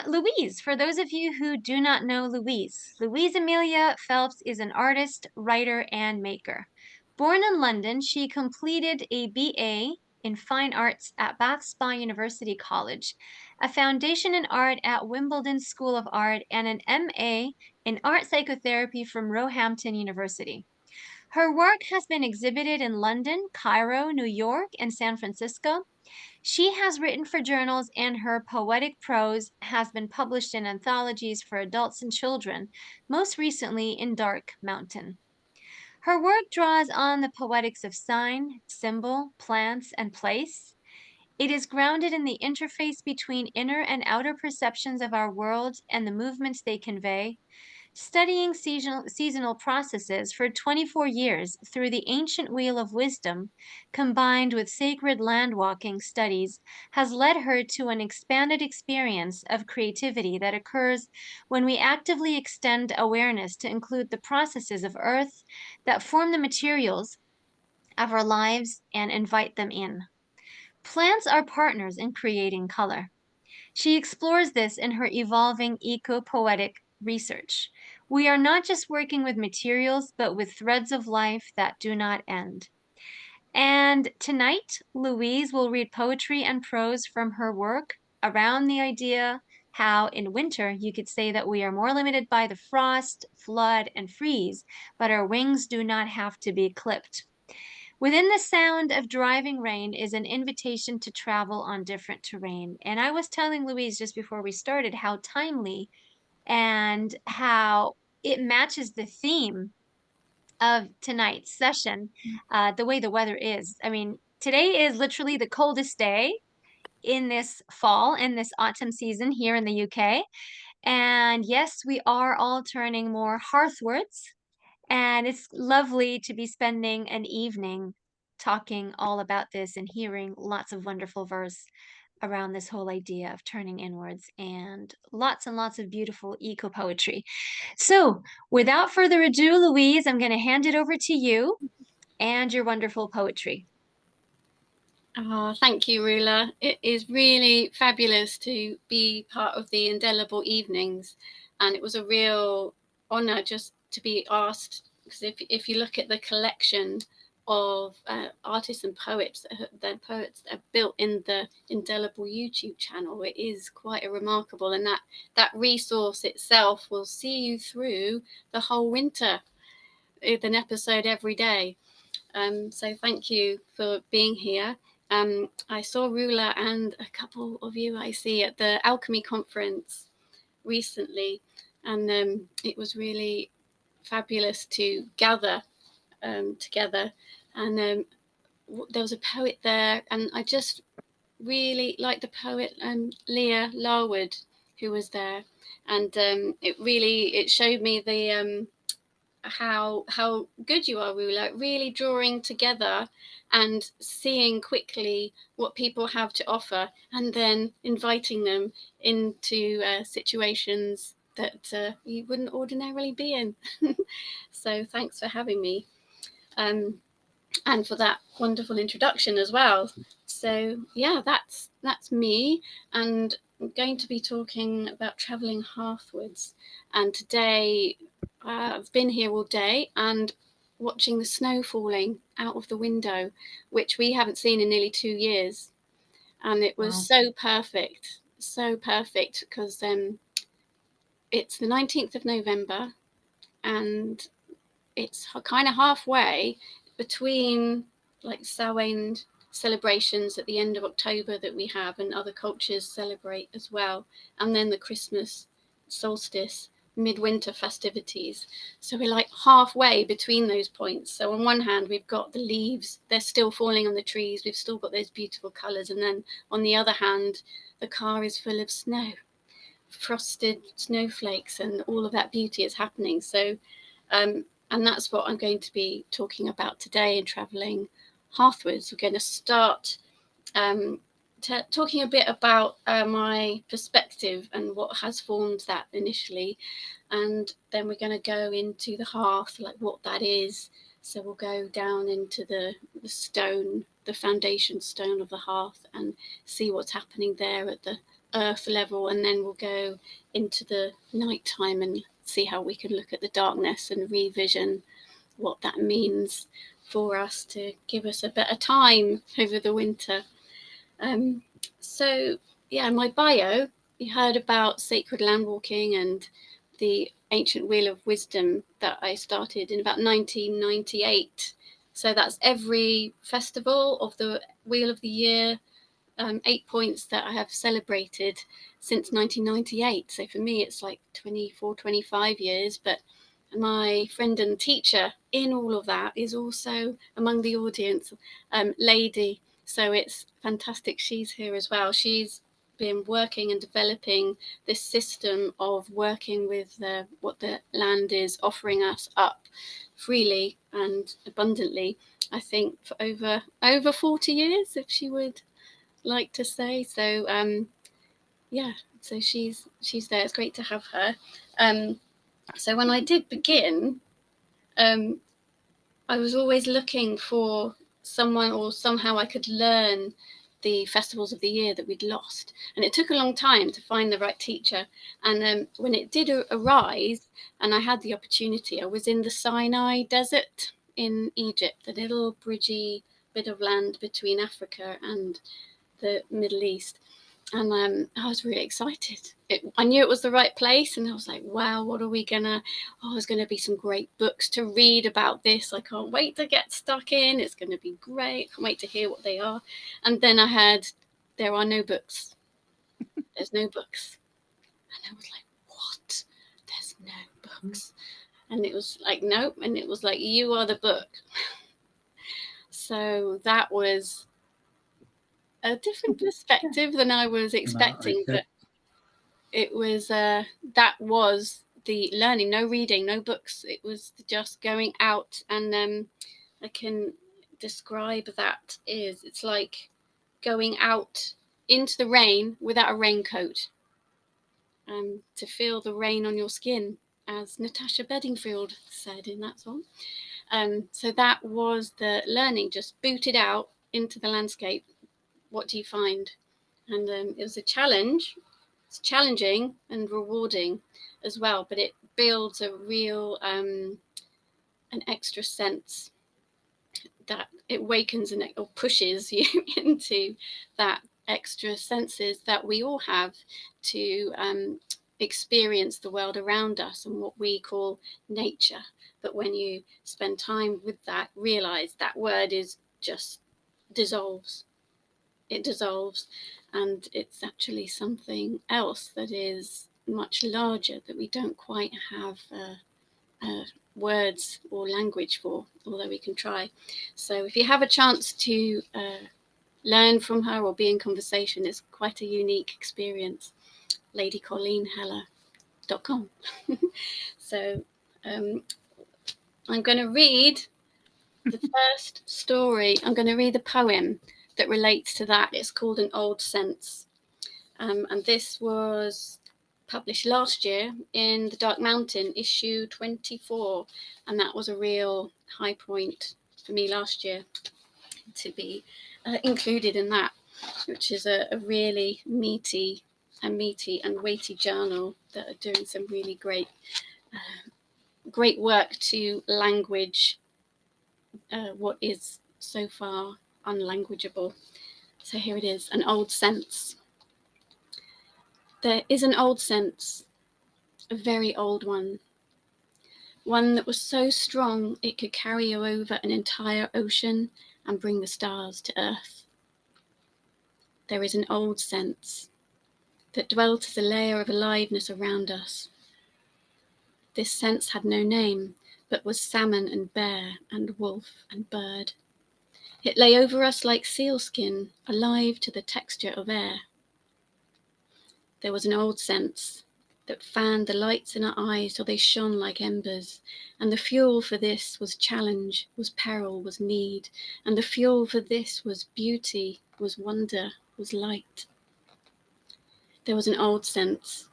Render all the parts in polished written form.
Louise, for those of you who do not know Louise Amelia Phelps is an artist, writer, and maker. Born in London, she completed a BA in Fine Arts at Bath Spa University College, a foundation in art at Wimbledon School of Art, and an MA in art psychotherapy from Roehampton University. Her work has been exhibited in London, Cairo, New York, and San Francisco. She has written for journals, and her poetic prose has been published in anthologies for adults and children, most recently in Dark Mountain. Her work draws on the poetics of sign, symbol, plants, and place. It is grounded in the interface between inner and outer perceptions of our world and the movements they convey. Studying seasonal processes for 24 years through the ancient wheel of wisdom, combined with sacred landwalking studies, has led her to an expanded experience of creativity that occurs when we actively extend awareness to include the processes of earth that form the materials of our lives and invite them in. Plants are partners in creating color. She explores this in her evolving eco-poetic research. We are not just working with materials, but with threads of life that do not end. And tonight, Louise will read poetry and prose from her work around the idea how in winter you could say that we are more limited by the frost, flood, and freeze, but our wings do not have to be clipped. Within the sound of driving rain is an invitation to travel on different terrain. And I was telling Louise just before we started how timely and how it matches the theme of tonight's session, the way the weather is. I mean, today is literally the coldest day in this fall, in this autumn season here in the UK. And yes, we are all turning more hearthwards, and it's lovely to be spending an evening talking all about this and hearing lots of wonderful verse around this whole idea of turning inwards and lots of beautiful eco poetry. So, without further ado, Louise, I'm going to hand it over to you and your wonderful poetry. Oh, thank you, Rula. It is really fabulous to be part of the Indelible Evenings, and it was a real honour just to be asked, because if you look at the collection of artists and poets that are built in the Indelible YouTube channel, it is quite a remarkable, and that resource itself will see you through the whole winter with an episode every day. So thank you for being here. I saw Rula and a couple of you I see at the Alchemy conference recently, and it was really fabulous to gather together. And there was a poet there, and I just really liked the poet Leah Larwood, who was there, and it showed me the how good you are, Rula, really drawing together and seeing quickly what people have to offer, and then inviting them into situations that you wouldn't ordinarily be in. So thanks for having me, and for that wonderful introduction as well. So yeah, that's me, and I'm going to be talking about travelling hearthwards. And today I've been here all day and watching the snow falling out of the window, which we haven't seen in nearly 2 years. And it was so perfect because it's the 19th of November, and it's kind of halfway between like Samhain celebrations at the end of October that we have and other cultures celebrate as well, and then the Christmas solstice midwinter festivities. So we're like halfway between those points. So on one hand we've got the leaves, they're still falling on the trees, we've still got those beautiful colours, and then on the other hand the car is full of snow, frosted snowflakes, and all of that beauty is happening. So and that's what I'm going to be talking about today in Travelling Hearthwards. We're going to start talking a bit about my perspective and what has formed that initially. And then we're going to go into the hearth, like what that is. So we'll go down into the stone, the foundation stone of the hearth, and see what's happening there at the earth level, and then we'll go into the night time and see how we can look at the darkness and revision what that means for us to give us a better time over the winter. So yeah, my bio, you heard about sacred land walking and the ancient wheel of wisdom that I started in about 1998. So that's every festival of the wheel of the year, 8 points that I have celebrated since 1998. So for me, it's like 24, 25 years. But my friend and teacher in all of that is also among the audience, Lady. So it's fantastic she's here as well. She's been working and developing this system of working with what the land is offering us up freely and abundantly, I think for over 40 years, if she would like to say. So yeah, so she's there. It's great to have her. So when I did begin, I was always looking for someone or somehow I could learn the festivals of the year that we'd lost, and it took a long time to find the right teacher. And when it did arise and I had the opportunity, I was in the Sinai desert in Egypt, the little bridgy bit of land between Africa and the Middle East. And I was really excited. I knew it was the right place, and I was like, wow, what are we gonna, there's gonna be some great books to read about this. I can't wait to get stuck in. It's gonna be great. I can't wait to hear what they are. And then I heard, there are no books. There's no books. And I was like, what? There's no books. And it was like, nope. And it was like, you are the book. So that was a different perspective than I was expecting, but it was that was the learning. No reading, no books. It was just going out, and I can describe that is it's like going out into the rain without a raincoat, to feel the rain on your skin, as Natasha Bedingfield said in that song. So that was the learning, just booted out into the landscape. What do you find? And it was a challenge. It's challenging and rewarding as well, but it builds a real an extra sense that it wakens or pushes you into that extra senses that we all have to experience the world around us and what we call nature. But when you spend time with that, realize that word is just dissolves. It dissolves, and it's actually something else that is much larger that we don't quite have words or language for, although we can try. So if you have a chance to learn from her or be in conversation, it's quite a unique experience. LadyColleenHeller.com. So I'm going to read the first story. I'm going to read the poem that relates to that. It's called An Old Sense. And this was published last year in The Dark Mountain, issue 24. And that was a real high point for me last year to be included in that, which is a really meaty and weighty journal that are doing some really great work to language what is so far unlanguageable. So here it is, An Old Sense. There is an old sense, a very old one that was so strong it could carry you over an entire ocean and bring the stars to earth. There is an old sense that dwelt as a layer of aliveness around us. This sense had no name, but was salmon and bear and wolf and bird. It lay over us like sealskin, alive to the texture of air. There was an old sense that fanned the lights in our eyes till they shone like embers, and the fuel for this was challenge, was peril, was need, and the fuel for this was beauty, was wonder, was light. There was an old sense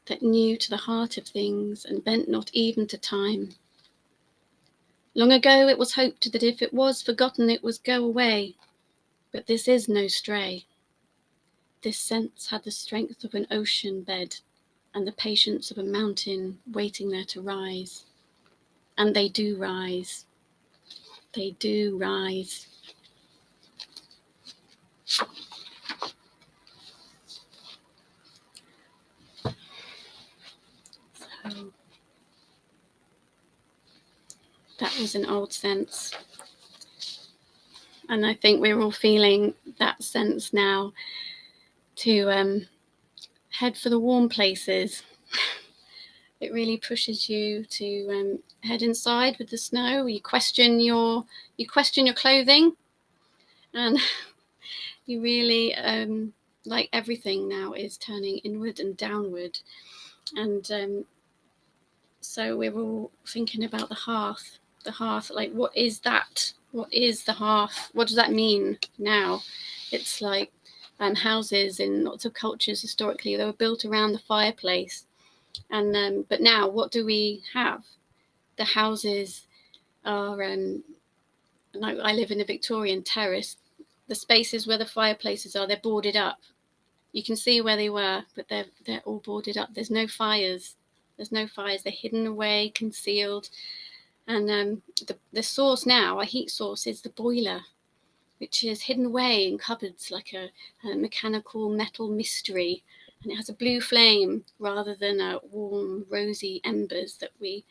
that knew to the heart of things and bent not even to time. Long ago it was hoped that if it was forgotten it would go away, but this is no stray. this sense had the strength of an ocean bed and the patience of a mountain waiting there to rise. And they do rise. They do rise. So that was an old sense. And I think we're all feeling that sense now to head for the warm places. It really pushes you to head inside with the snow. You question your clothing, and you really like everything now is turning inward and downward. And so we're all thinking about the hearth. The hearth, like, what is that? What is the hearth? What does that mean now? It's like houses in lots of cultures historically, they were built around the fireplace. And but now, what do we have? The houses are like, I live in a Victorian terrace. The spaces where the fireplaces are, they're boarded up. You can see where they were, but they're all boarded up. There's no fires. There's no fires. They're hidden away, concealed. And the source now, a heat source, is the boiler, which is hidden away in cupboards like a mechanical metal mystery. And it has a blue flame rather than a warm, rosy embers that we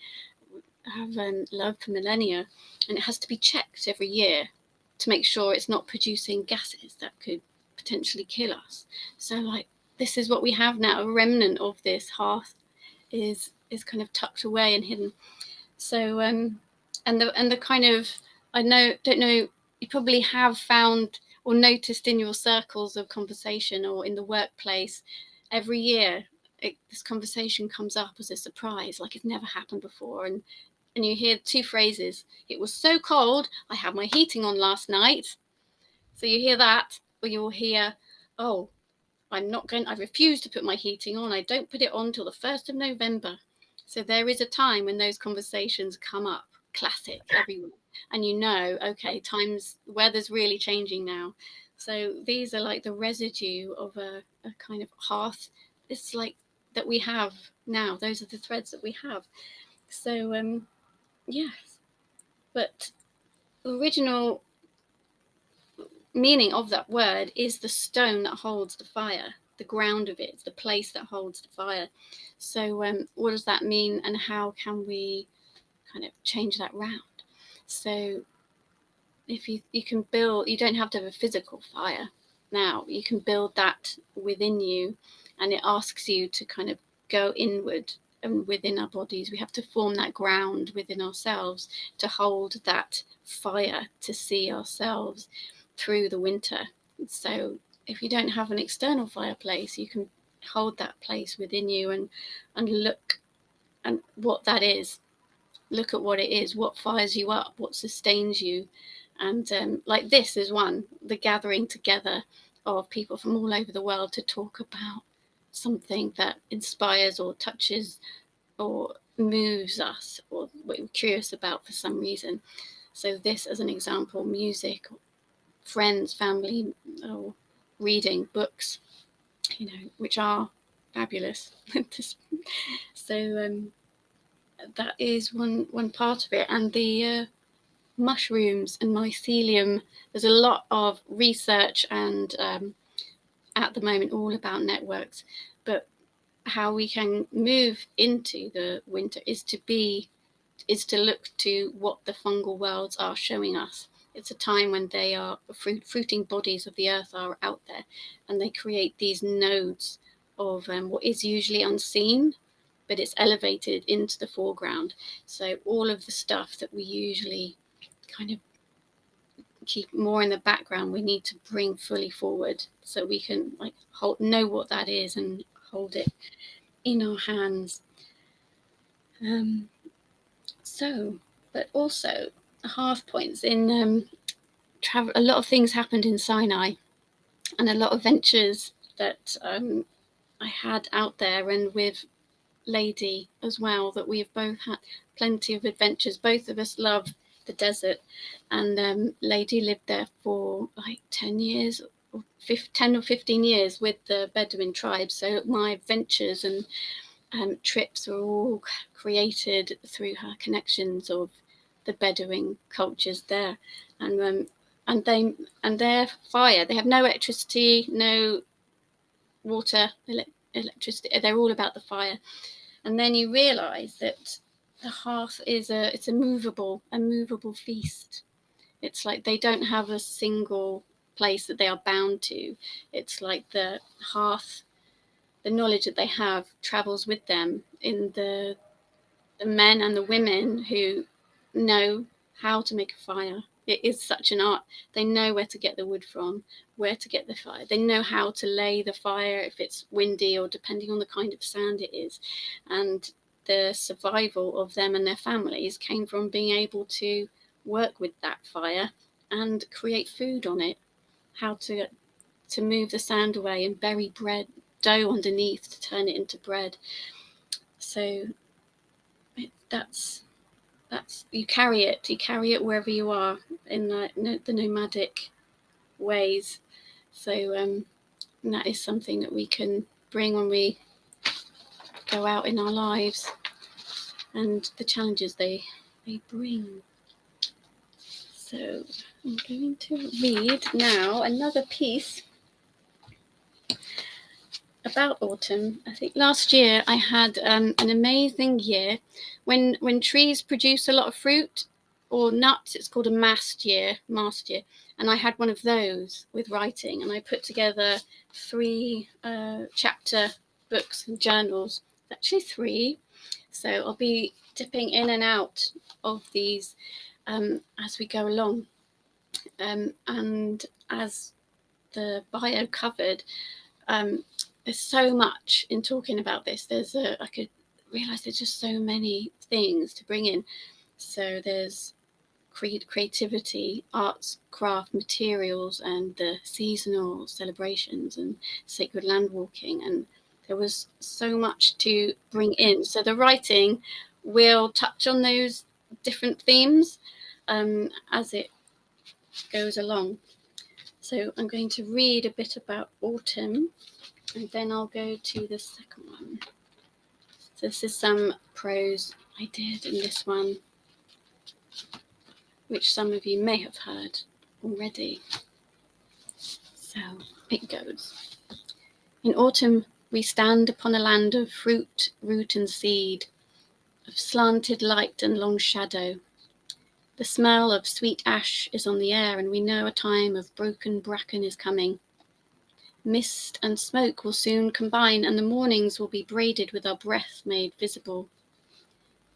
have loved for millennia. And it has to be checked every year to make sure it's not producing gases that could potentially kill us. So, like, this is what we have now. A remnant of this hearth is kind of tucked away and hidden. So and the kind of, don't know, you probably have found or noticed in your circles of conversation or in the workplace, every year this conversation comes up as a surprise, like it's never happened before. And you hear two phrases: it was so cold, I had my heating on last night. So you hear that, or you'll hear, oh, I refuse to put my heating on. I don't put it on till the 1st of November. So there is a time when those conversations come up, classic everywhere. And you know, okay, weather's really changing now. So these are like the residue of a kind of hearth. It's like that we have now. Those are the threads that we have. So, yes. But the original meaning of that word is the stone that holds the fire, the ground of it, the place that holds the fire. So what does that mean, and how can we kind of change that round? So if you can build, you don't have to have a physical fire now, you can build that within you, and it asks you to kind of go inward. And within our bodies, we have to form that ground within ourselves to hold that fire, to see ourselves through the winter. So if you don't have an external fireplace, you can hold that place within you and look at what that is. Look at what it is, what fires you up, what sustains you. And like this is one, the gathering together of people from all over the world to talk about something that inspires or touches or moves us, or what we're curious about for some reason. So this, as an example, music, friends, family, or reading books, which are fabulous. So that is one part of it. And the mushrooms and mycelium, there's a lot of research and at the moment all about networks, but how we can move into the winter is to look to what the fungal worlds are showing us. It's a time when they are fruiting bodies of the earth are out there, and they create these nodes of what is usually unseen, but it's elevated into the foreground. So all of the stuff that we usually kind of keep more in the background, we need to bring fully forward, so we can know what that is and hold it in our hands. But also hearth points in travel. A lot of things happened in Sinai, and a lot of ventures that I had out there, and with Lady as well, that we have both had plenty of adventures. Both of us love the desert, and Lady lived there for like 10 years 10 or 15 years with the Bedouin tribes. So my adventures and trips were all created through her connections of the Bedouin cultures there. And their fire, they have no electricity, no water, electricity. They're all about the fire. And then you realise that the hearth it's a movable feast. It's like they don't have a single place that they are bound to. It's like the hearth, the knowledge that they have travels with them in the men and the women who know how to make a fire. It is such an art. They know where to get the wood from, where to get the fire. They know how to lay the fire if it's windy or depending on the kind of sand it is. And the survival of them and their families came from being able to work with that fire and create food on it. How to move the sand away and bury bread dough underneath to turn it into bread. So that's you carry it wherever you are in the nomadic ways. So that is something that we can bring when we go out in our lives and the challenges they bring. So I'm going to read now another piece about autumn. I think last year I had an amazing year. When trees produce a lot of fruit or nuts, it's called a mast year, and I had one of those with writing, and I put together 3 chapter books and journals, actually 3. So I'll be dipping in and out of these as we go along, and as the bio covered, there's so much in talking about this. I could realise there's just so many things to bring in. So there's creativity, arts, craft, materials, and the seasonal celebrations and sacred land walking. And there was so much to bring in. So the writing will touch on those different themes as it goes along. So I'm going to read a bit about autumn, and then I'll go to the second one. So this is some prose I did in this one, which some of you may have heard already. So it goes. In autumn we stand upon a land of fruit, root and seed, of slanted light and long shadow. The smell of sweet ash is on the air, and we know a time of broken bracken is coming. Mist and smoke will soon combine, and the mornings will be braided with our breath made visible.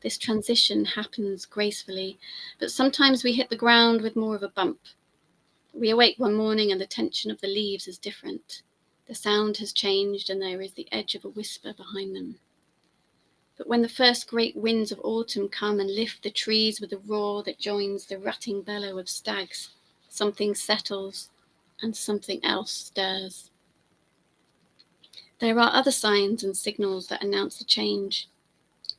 This transition happens gracefully, but sometimes we hit the ground with more of a bump. We awake one morning and the tension of the leaves is different. The sound has changed and there is the edge of a whisper behind them. But when the first great winds of autumn come and lift the trees with a roar that joins the rutting bellow of stags, something settles and something else stirs. There are other signs and signals that announce the change.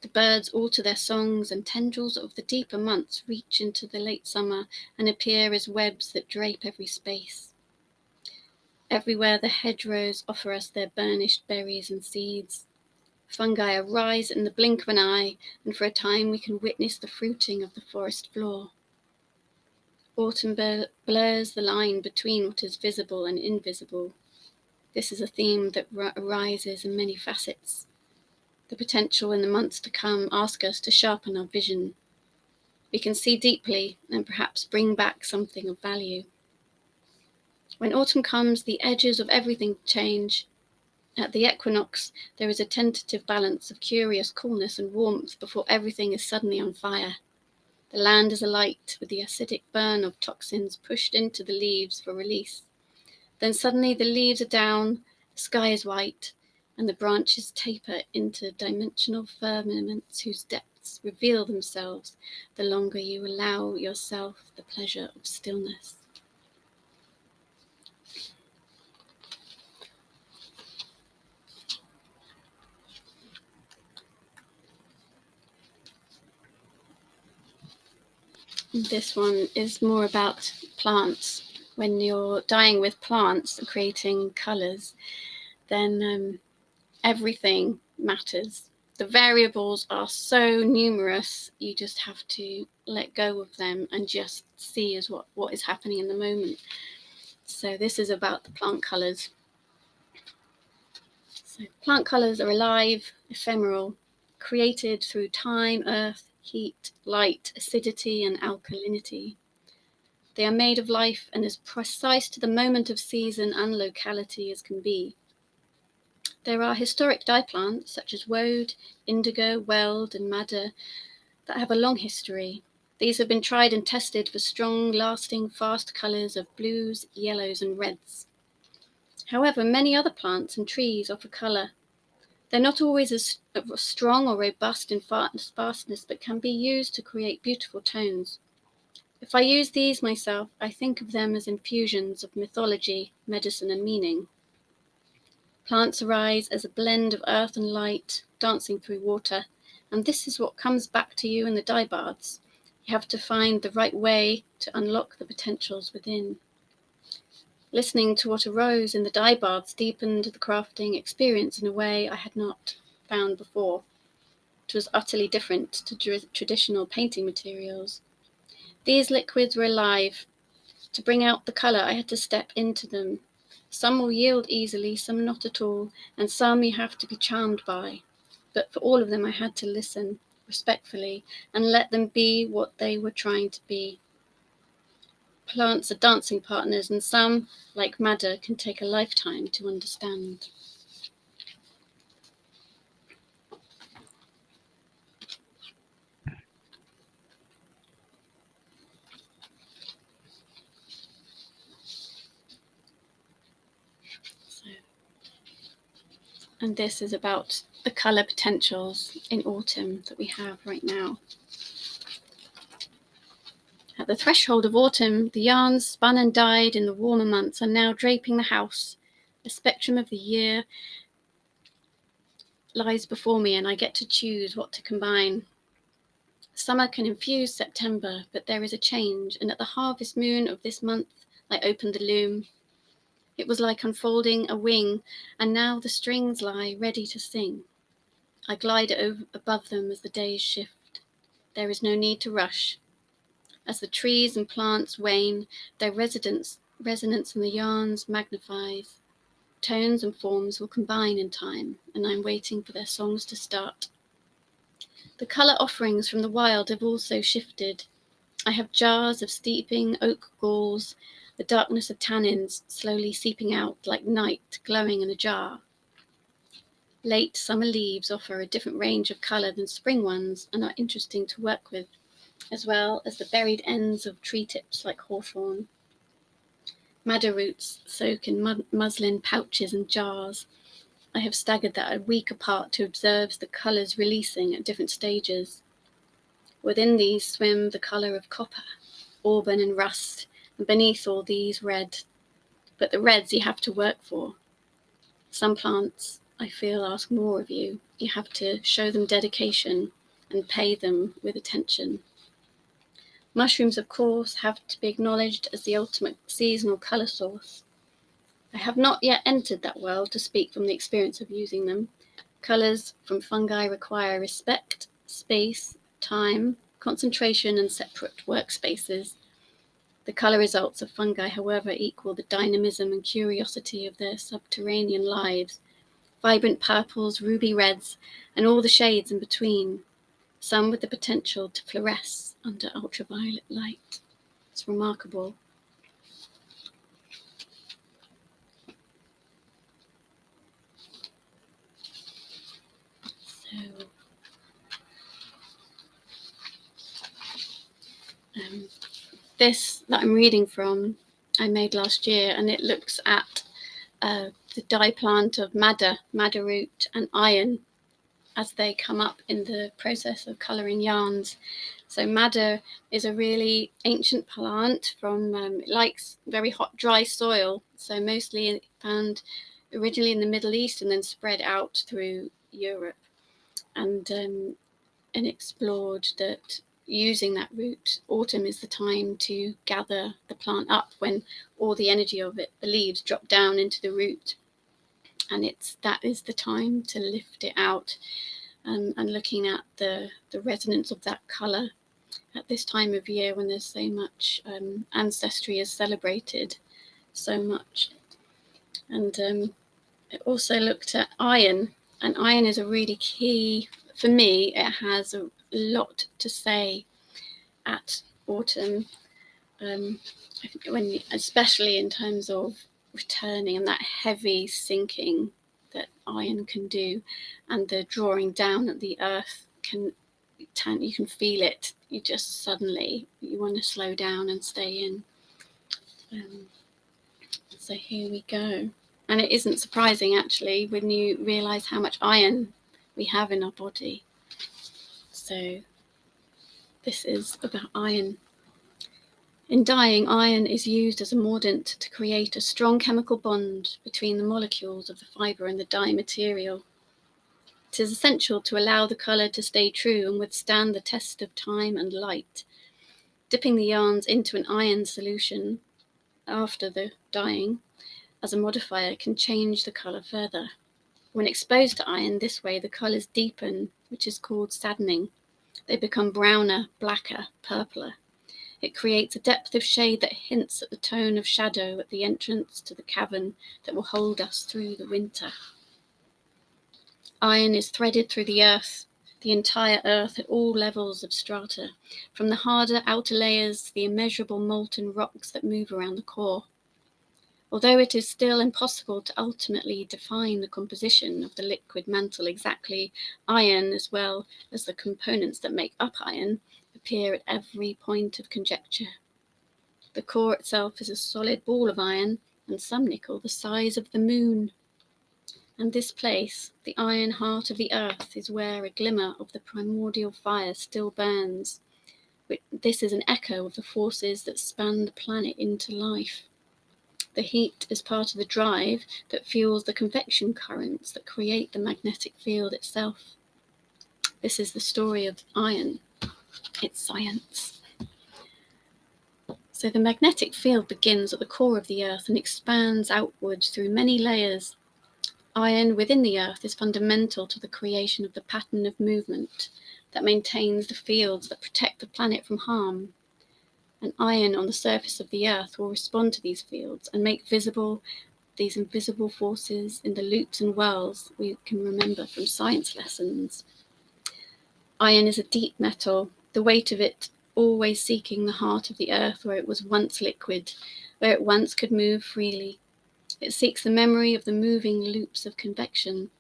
The birds alter their songs, and tendrils of the deeper months reach into the late summer and appear as webs that drape every space. Everywhere the hedgerows offer us their burnished berries and seeds. Fungi arise in the blink of an eye, and for a time we can witness the fruiting of the forest floor. Autumn blurs the line between what is visible and invisible. This is a theme that arises in many facets. The potential in the months to come ask us to sharpen our vision. We can see deeply and perhaps bring back something of value. When autumn comes, the edges of everything change. At the equinox, there is a tentative balance of curious coolness and warmth before everything is suddenly on fire. The land is alight with the acidic burn of toxins pushed into the leaves for release. Then suddenly the leaves are down, the sky is white, and the branches taper into dimensional firmaments whose depths reveal themselves the longer you allow yourself the pleasure of stillness. This one is more about plants. when you're dyeing with plants and creating colours, then everything matters. The variables are so numerous, you just have to let go of them and just see as what is happening in the moment. So this is about the plant colours. So plant colours are alive, ephemeral, created through time, earth, heat, light, acidity and alkalinity. They are made of life and as precise to the moment of season and locality as can be. There are historic dye plants such as woad, indigo, weld and madder that have a long history. These have been tried and tested for strong, lasting, fast colours of blues, yellows and reds. However, many other plants and trees offer colour. They're not always as strong or robust in fastness, but can be used to create beautiful tones. If I use these myself, I think of them as infusions of mythology, medicine and meaning. Plants arise as a blend of earth and light, dancing through water, and this is what comes back to you in the dye baths. You have to find the right way to unlock the potentials within. Listening to what arose in the dye baths deepened the crafting experience in a way I had not found before. It was utterly different to traditional painting materials. These liquids were alive. To bring out the colour, I had to step into them. Some will yield easily, some not at all, and some you have to be charmed by. But for all of them, I had to listen respectfully and let them be what they were trying to be. Plants are dancing partners, and some, like madder, can take a lifetime to understand. And this is about the colour potentials in autumn that we have right now. At the threshold of autumn, the yarns spun and dyed in the warmer months are now draping the house. The spectrum of the year lies before me, and I get to choose what to combine. Summer can infuse September, but there is a change, and at the harvest moon of this month, I opened the loom. It was like unfolding a wing, and now the strings lie ready to sing. I glide above them as the days shift. There is no need to rush. As the trees and plants wane, their resonance in the yarns magnifies. Tones and forms will combine in time, and I'm waiting for their songs to start. The colour offerings from the wild have also shifted. I have jars of steeping oak galls, the darkness of tannins slowly seeping out like night glowing in a jar. Late summer leaves offer a different range of colour than spring ones and are interesting to work with, as well as the buried ends of tree tips like hawthorn. Madder roots soak in muslin pouches and jars. I have staggered that a week apart to observe the colours releasing at different stages. Within these swim the colour of copper, auburn and rust, and beneath all these red. But the reds you have to work for. Some plants, I feel, ask more of you. You have to show them dedication and pay them with attention. Mushrooms, of course, have to be acknowledged as the ultimate seasonal colour source. I have not yet entered that world to speak from the experience of using them. Colours from fungi require respect, space, time, concentration, and separate workspaces. The colour results of fungi, however, equal the dynamism and curiosity of their subterranean lives. Vibrant purples, ruby reds, and all the shades in between. Some with the potential to fluoresce under ultraviolet light. It's remarkable. So, this that I'm reading from, I made last year, and it looks at the dye plant of madder root, and iron as they come up in the process of colouring yarns. So madder is a really ancient plant from, it likes very hot, dry soil. So mostly found originally in the Middle East and then spread out through Europe. And explored that using that root. Autumn is the time to gather the plant up when all the energy of it, the leaves, drop down into the root, and that is the time to lift it out. And looking at the resonance of that colour at this time of year when there's so much ancestry is celebrated so much. And I also looked at iron, and iron is a really key, for me, it has a lot to say at autumn, especially in terms of returning and that heavy sinking that iron can do, and the drawing down at the earth you can feel it. You just suddenly, you want to slow down and stay in. So here we go. And it isn't surprising, actually, when you realise how much iron we have in our body. So this is about iron. In dyeing, iron is used as a mordant to create a strong chemical bond between the molecules of the fibre and the dye material. It is essential to allow the colour to stay true and withstand the test of time and light. Dipping the yarns into an iron solution after the dyeing as a modifier can change the colour further. When exposed to iron this way, the colours deepen, which is called saddening. They become browner, blacker, purpler. It creates a depth of shade that hints at the tone of shadow at the entrance to the cavern that will hold us through the winter. Iron is threaded through the earth, the entire earth at all levels of strata, from the harder outer layers to the immeasurable molten rocks that move around the core. Although it is still impossible to ultimately define the composition of the liquid mantle exactly, iron, as well as the components that make up iron, appear at every point of conjecture. The core itself is a solid ball of iron, and some nickel the size of the moon. And this place, the iron heart of the earth, is where a glimmer of the primordial fire still burns. This is an echo of the forces that span the planet into life. The heat is part of the drive that fuels the convection currents that create the magnetic field itself. This is the story of iron. It's science. So the magnetic field begins at the core of the earth and expands outwards through many layers. Iron within the earth is fundamental to the creation of the pattern of movement that maintains the fields that protect the planet from harm. And iron on the surface of the earth will respond to these fields and make visible these invisible forces in the loops and whirls we can remember from science lessons. Iron is a deep metal, the weight of it always seeking the heart of the earth where it was once liquid, where it once could move freely. It seeks the memory of the moving loops of convection.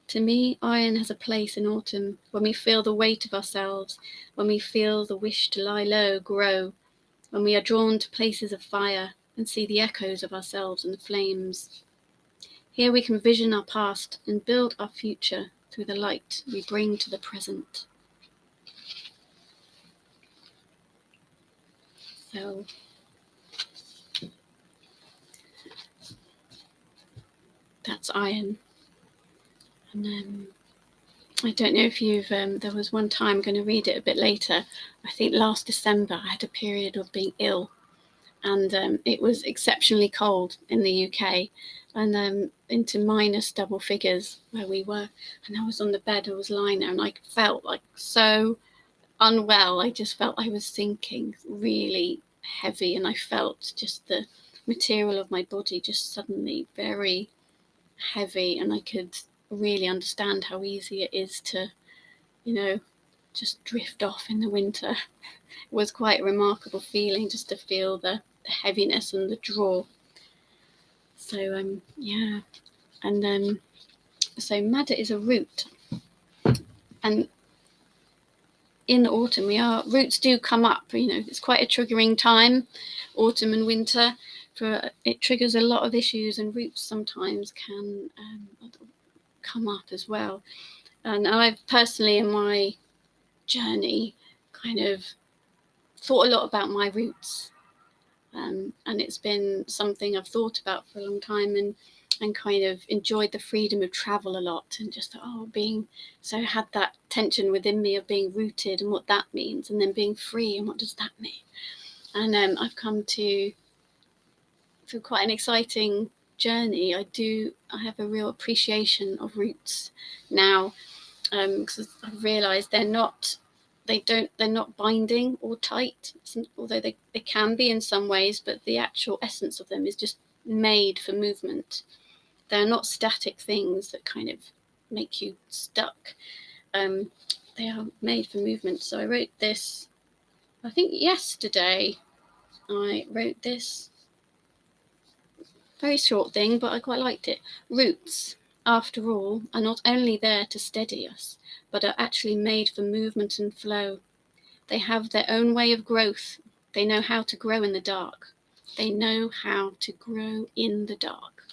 To me, iron has a place in autumn, when we feel the weight of ourselves, when we feel the wish to lie low grow, when we are drawn to places of fire and see the echoes of ourselves in the flames. Here we can vision our past and build our future through the light we bring to the present. So that's iron. And I don't know if you've, there was one time, I'm going to read it a bit later, I think last December I had a period of being ill, and it was exceptionally cold in the UK, and into minus double figures where we were, and I was on the bed, I was lying there, and I felt like so unwell. I just felt I was sinking really heavy, and I felt just the material of my body just suddenly very heavy, and I could really understand how easy it is to, just drift off in the winter. It was quite a remarkable feeling just to feel the heaviness and the draw. So yeah, and so madder is a root, and in autumn roots do come up. It's quite a triggering time, autumn and winter. It triggers a lot of issues, and roots sometimes can come up as well. And I've personally, in my journey, kind of thought a lot about my roots, and it's been something I've thought about for a long time. And and kind of enjoyed the freedom of travel a lot, and just had that tension within me of being rooted and what that means, and then being free and what does that mean. And I've come to through quite an exciting journey. I have a real appreciation of roots now, because I've realised they're not binding or tight, although they can be in some ways, but the actual essence of them is just made for movement. They're not static things that kind of make you stuck. They are made for movement. So I wrote this, I think yesterday. I wrote this very short thing, but I quite liked it. Roots, after all, are not only there to steady us, but are actually made for movement and flow. They have their own way of growth. They know how to grow in the dark. They know how to grow in the dark.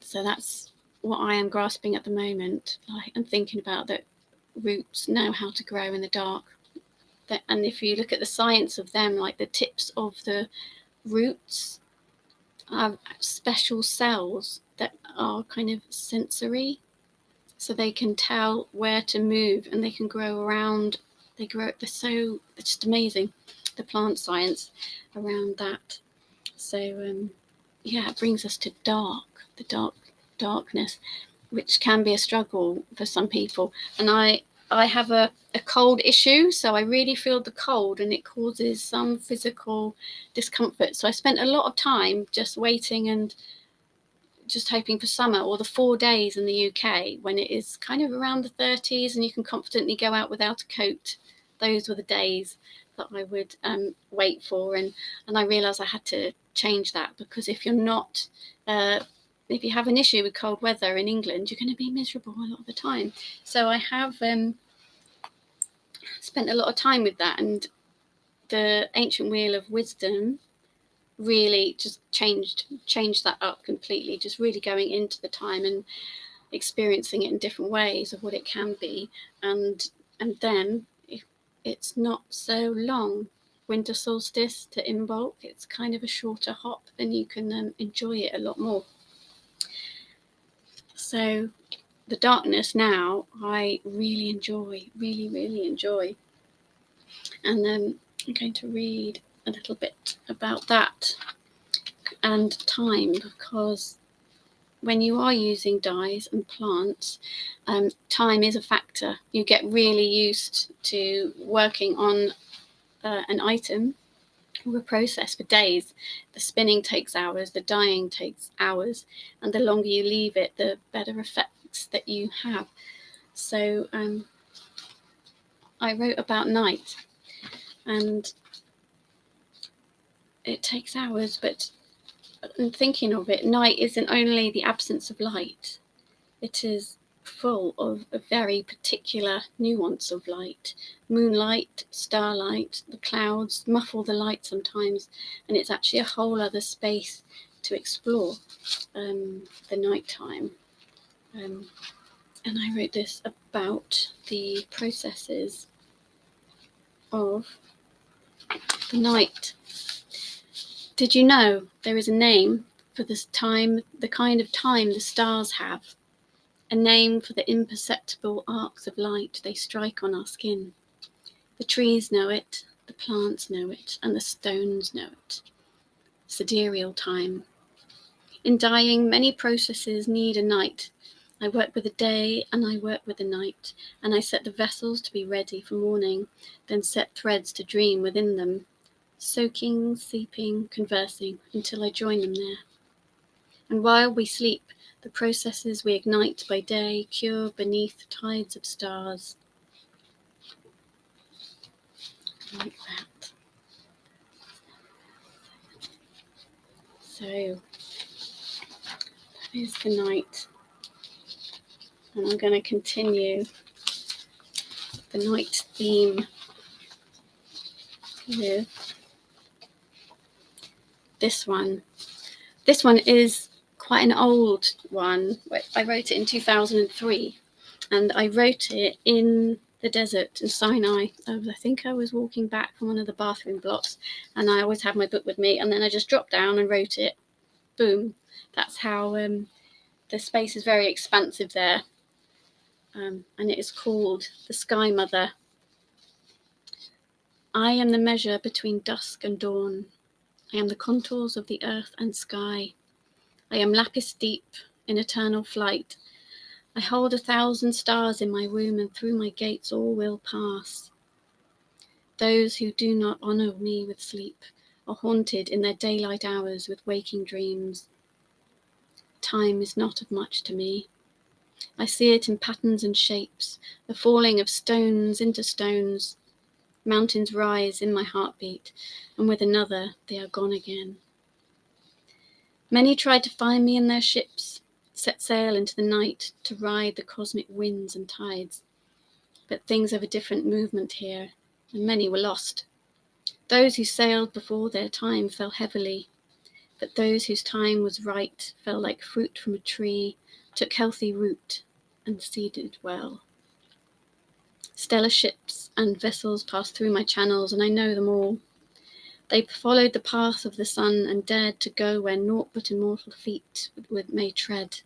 So that's what I am grasping at the moment. I'm thinking about that roots know how to grow in the dark. And if you look at the science of them, like the tips of the roots are special cells that are kind of sensory, so they can tell where to move and they can grow around. It's just amazing, the plant science around that. So it brings us to darkness, which can be a struggle for some people. And I have a cold issue, so I really feel the cold, and it causes some physical discomfort. So I spent a lot of time just waiting and just hoping for summer, or the 4 days in the UK when it is kind of around the 30s and you can confidently go out without a coat. Those were the days that I would wait for, and I realised I had to change that, because if you're not if you have an issue with cold weather in England, you're going to be miserable a lot of the time. So I have spent a lot of time with that, and the ancient wheel of wisdom really just changed that up completely, just really going into the time and experiencing it in different ways of what it can be. And then if it's not so long, winter solstice to Imbolc, it's kind of a shorter hop, and you can enjoy it a lot more. So the darkness now I really enjoy, really enjoy. And then I'm going to read a little bit about that and time, because when you are using dyes and plants, time is a factor. You get really used to working on an item or a process for days. The spinning takes hours, the dyeing takes hours, and the longer you leave it, the better effects that you have. So I wrote about night, and it takes hours, but in thinking of it, night isn't only the absence of light, it is full of a very particular nuance of light. Moonlight, starlight, the clouds muffle the light sometimes, and it's actually a whole other space to explore, the nighttime. And I wrote this about the processes of the night. Did you know there is a name for this time, the kind of time the stars have? A name for the imperceptible arcs of light they strike on our skin. The trees know it, the plants know it, and the stones know it. Sidereal time. In dyeing, many processes need a night. I work with the day and I work with the night, and I set the vessels to be ready for morning, then set threads to dream within them, soaking, sleeping, conversing, until I join them there. And while we sleep, the processes we ignite by day cure beneath tides of stars. Like that. So that is the night. And I'm going to continue the night theme with this one. This one is quite an old one. I wrote it in 2003, and I wrote it in the desert in Sinai. I think I was walking back from one of the bathroom blocks, and I always had my book with me, and then I just dropped down and wrote it. boom. That's how the space is very expansive there. And it is called The Sky Mother. I am the measure between dusk and dawn. I am the contours of the earth and sky. I am lapis deep in eternal flight. I hold 1,000 stars in my womb, and through my gates all will pass. Those who do not honour me with sleep are haunted in their daylight hours with waking dreams. Time is not of much to me. I see it in patterns and shapes, the falling of stones into stones. Mountains rise in my heartbeat, and with another they are gone again. Many tried to find me in their ships, set sail into the night to ride the cosmic winds and tides. But things have a different movement here, and many were lost. Those who sailed before their time fell heavily, but those whose time was right fell like fruit from a tree, took healthy root, and seeded well. Stellar ships and vessels passed through my channels, and I know them all. They followed the path of the sun and dared to go where naught but immortal feet may tread.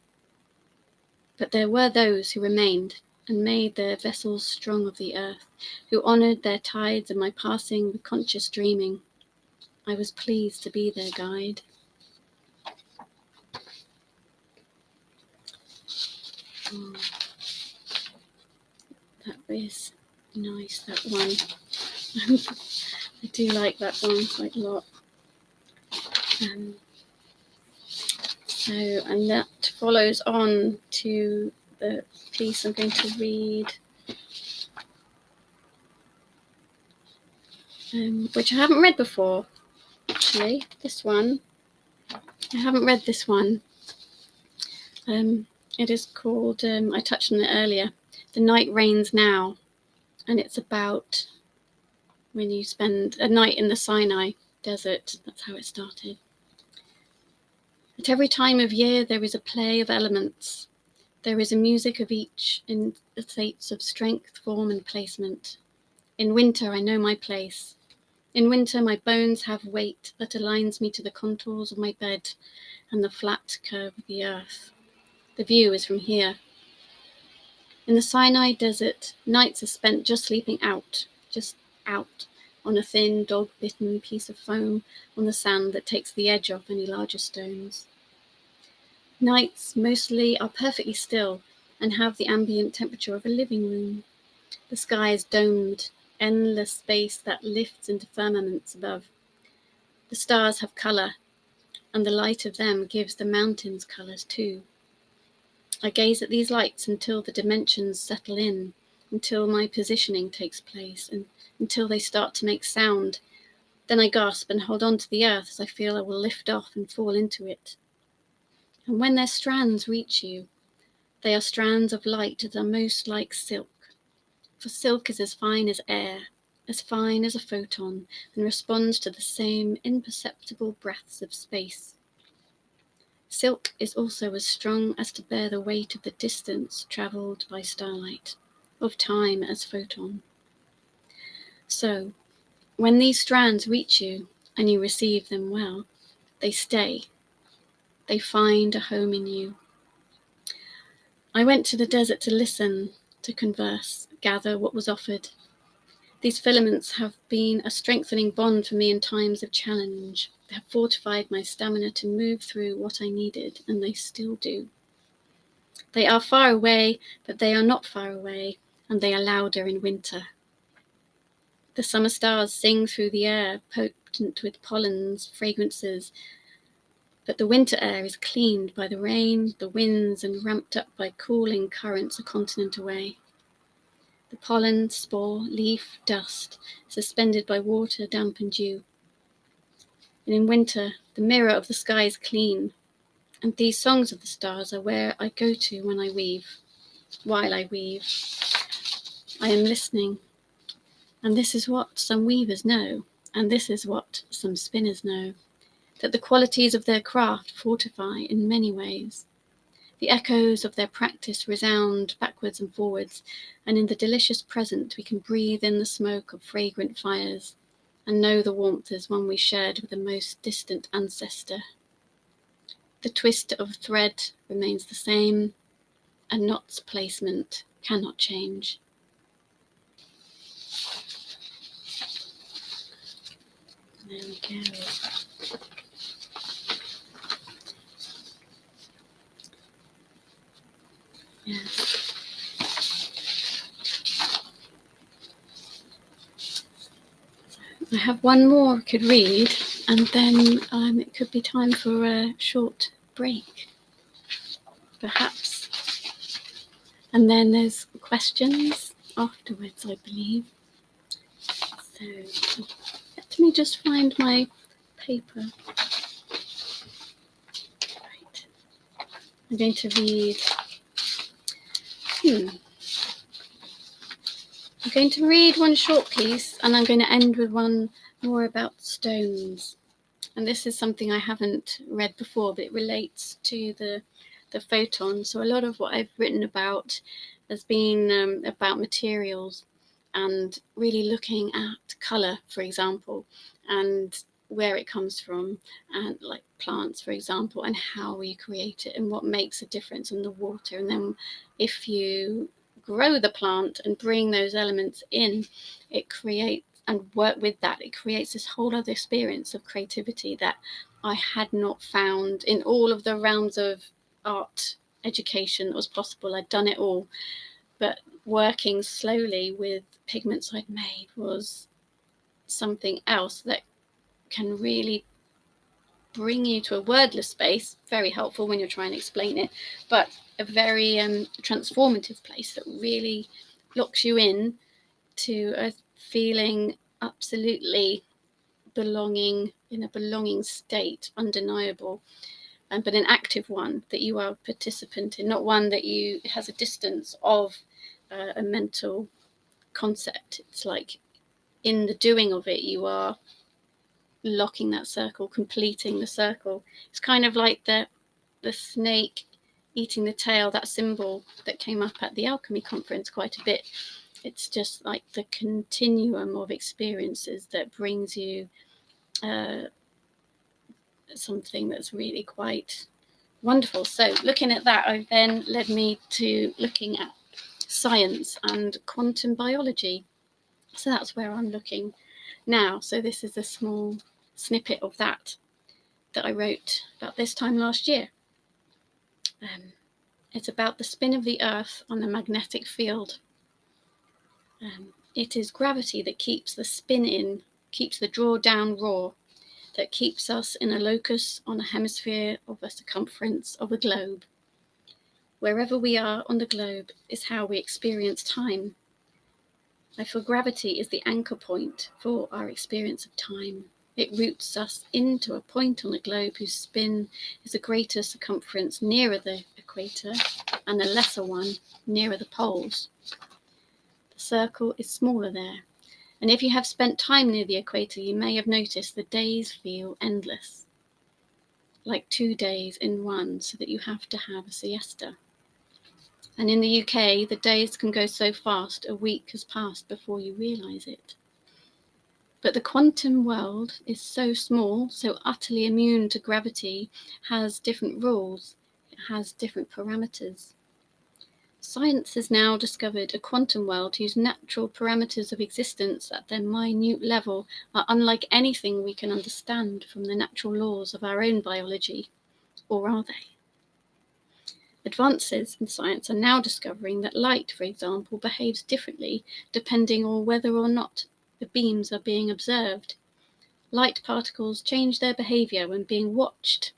But there were those who remained and made their vessels strong of the earth, who honoured their tides and my passing with conscious dreaming. I was pleased to be their guide. Oh, that is nice, that one. I do like that one quite a lot. And that follows on to the piece I'm going to read, which I haven't read before, actually. This one, I haven't read this one. It is called, I touched on it earlier, The Night Rains Now, and it's about when you spend a night in the Sinai desert. That's how it started. At every time of year there is a play of elements. There is a music of each in the states of strength, form, and placement. In winter I know my place. In winter my bones have weight that aligns me to the contours of my bed and the flat curve of the earth. The view is from here. In the Sinai desert, nights are spent just sleeping out, on a thin, dog-bitten piece of foam on the sand that takes the edge off any larger stones. Nights mostly are perfectly still and have the ambient temperature of a living room. The sky is domed, endless space that lifts into firmaments above. The stars have colour, and the light of them gives the mountains colours too. I gaze at these lights until the dimensions settle in, until my positioning takes place, and until they start to make sound. Then I gasp and hold on to the earth as I feel I will lift off and fall into it. And when their strands reach you, they are strands of light that are most like silk. For silk is as fine as air, as fine as a photon, and responds to the same imperceptible breaths of space. Silk is also as strong as to bear the weight of the distance travelled by starlight, of time as photon. So, when these strands reach you, and you receive them well, they stay. They find a home in you. I went to the desert to listen, to converse, gather what was offered. These filaments have been a strengthening bond for me in times of challenge. They have fortified my stamina to move through what I needed, and they still do. They are far away, but they are not far away, and they are louder in winter. The summer stars sing through the air, potent with pollens, fragrances, but the winter air is cleaned by the rain, the winds, and ramped up by cooling currents a continent away. The pollen, spore, leaf, dust, suspended by water, damp, and dew. And in winter, the mirror of the sky is clean, and these songs of the stars are where I go to when I weave. While I weave, I am listening, and this is what some weavers know, and this is what some spinners know, that the qualities of their craft fortify in many ways. The echoes of their practice resound backwards and forwards, and in the delicious present we can breathe in the smoke of fragrant fires and know the warmth as one we shared with the most distant ancestor. The twist of thread remains the same, and knot's placement cannot change. There we go. Yes. I have one more I could read, and then it could be time for a short break, perhaps. And then there's questions afterwards, I believe. So let me just find my paper. Right. I'm going to read. I'm going to read one short piece, and I'm going to end with one more about stones. And this is something I haven't read before, but it relates to the photon. So a lot of what I've written about has been about materials and really looking at colour, for example, and where it comes from, and like plants, for example, and how you create it and what makes a difference in the water. And then if you grow the plant and bring those elements in, it creates, and work with that, it creates this whole other experience of creativity that I had not found in all of the realms of art education that was possible. I'd done it all, but working slowly with pigments I'd made was something else that can really bring you to a wordless space, very helpful when you're trying to explain it, but a very transformative place that really locks you in to a feeling absolutely belonging, in a belonging state, undeniable, but an active one that you are a participant in, not one that you has a distance of a mental concept. It's like in the doing of it, you are locking that circle, completing the circle. It's kind of like the snake eating the tail, that symbol that came up at the alchemy conference quite a bit. It's just like the continuum of experiences that brings you something that's really quite wonderful. So looking at that, I then led me to looking at science and quantum biology. So that's where I'm looking now. So this is a small snippet of that I wrote about this time last year. It's about the spin of the Earth on a magnetic field. It is gravity that keeps the spin in, keeps the draw down raw, that keeps us in a locus on a hemisphere of a circumference of a globe. Wherever we are on the globe is how we experience time. I feel gravity is the anchor point for our experience of time. It roots us into a point on the globe whose spin is a greater circumference nearer the equator and a lesser one nearer the poles. The circle is smaller there, and if you have spent time near the equator, you may have noticed the days feel endless, like 2 days in one, so that you have to have a siesta. And in the UK, the days can go so fast, a week has passed before you realise it. But the quantum world is so small, so utterly immune to gravity, has different rules, it has different parameters. Science has now discovered a quantum world whose natural parameters of existence at their minute level are unlike anything we can understand from the natural laws of our own biology. Or are they? Advances in science are now discovering that light, for example, behaves differently depending on whether or not the beams are being observed. Light particles change their behavior when being watched.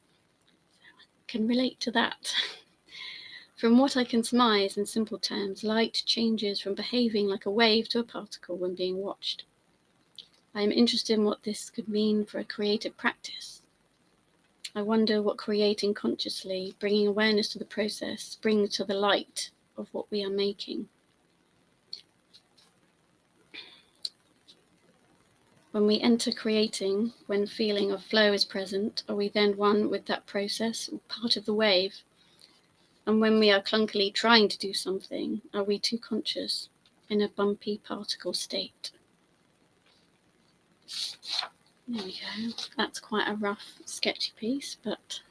I can relate to that. From what I can surmise in simple terms, light changes from behaving like a wave to a particle when being watched. I am interested in what this could mean for a creative practice. I wonder what creating consciously, bringing awareness to the process, brings to the light of what we are making. When we enter creating, when feeling of flow is present, are we then one with that process, part of the wave? And when we are clunkily trying to do something, are we too conscious, in a bumpy particle state? There we go. That's quite a rough, sketchy piece, but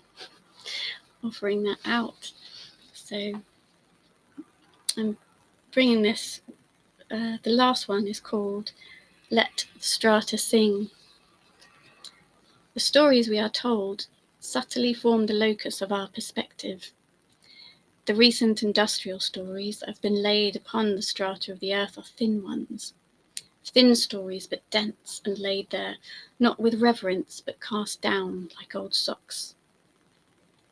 offering that out. So I'm bringing this, the last one is called Let the Strata Sing. The stories we are told subtly form the locus of our perspective. The recent industrial stories that have been laid upon the strata of the earth are thin ones. Thin stories, but dense and laid there, not with reverence, but cast down like old socks.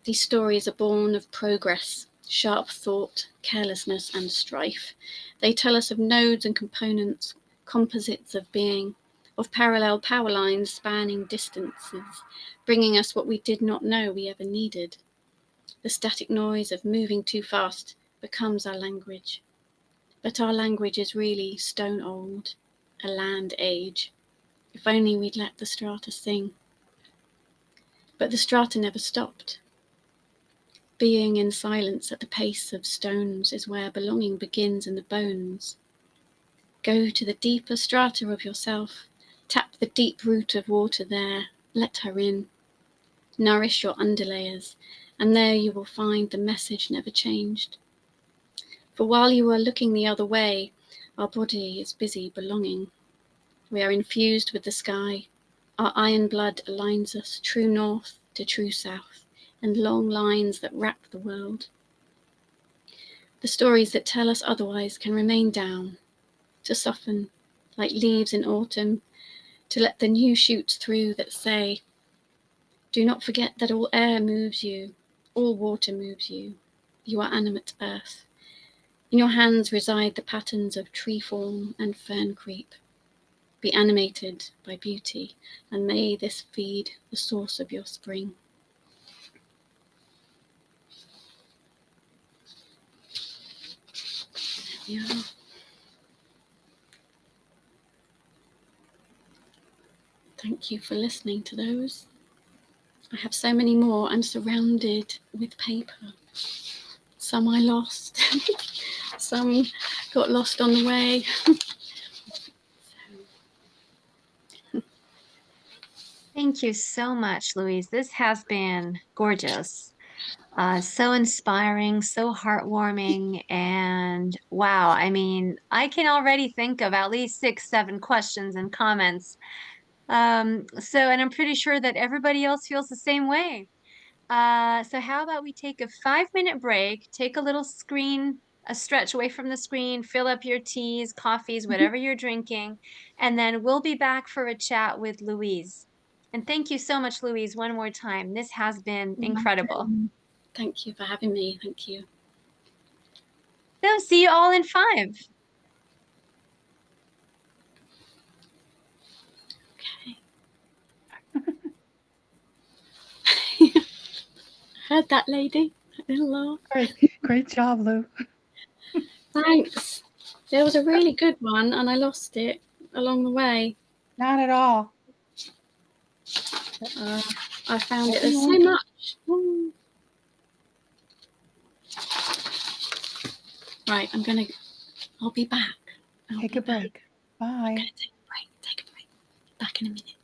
These stories are born of progress, sharp thought, carelessness, and strife. They tell us of nodes and components, composites of being, of parallel power lines spanning distances, bringing us what we did not know we ever needed. The static noise of moving too fast becomes our language. But our language is really stone old, a land age. If only we'd let the strata sing. But the strata never stopped. Being in silence at the pace of stones is where belonging begins in the bones. Go to the deeper strata of yourself. Tap the deep root of water there. Let her in. Nourish your underlayers, and there you will find the message never changed. For while you are looking the other way, our body is busy belonging. We are infused with the sky. Our iron blood aligns us true north to true south, and long lines that wrap the world. The stories that tell us otherwise can remain down, to soften like leaves in autumn, to let the new shoots through that say, do not forget that all air moves you, all water moves you. You are animate earth. In your hands reside the patterns of tree form and fern creep. Be animated by beauty, and may this feed the source of your spring. Yeah. Thank you for listening to those. I have so many more. I'm surrounded with paper. Some I lost, some got lost on the way. Thank you so much, Louise. This has been gorgeous. So inspiring, so heartwarming, and wow, I mean, I can already think of at least 6, 7 questions and comments. And I'm pretty sure that everybody else feels the same way. So how about we take a 5 minute break, take a little a stretch away from the screen, fill up your teas, coffees, whatever you're drinking, and then we'll be back for a chat with Louise. And thank you so much, Louise, one more time. This has been incredible. Thank you for having me. Thank you. So see you all in 5. Okay. Heard that, lady? That little laugh. Great job, Lou. Thanks. There was a really good one, and I lost it along the way. Not at all. I found it. There's so much. Woo. Right, I'll be back. Take a break. Bye. I'm gonna take a break. Take a break. Back in a minute.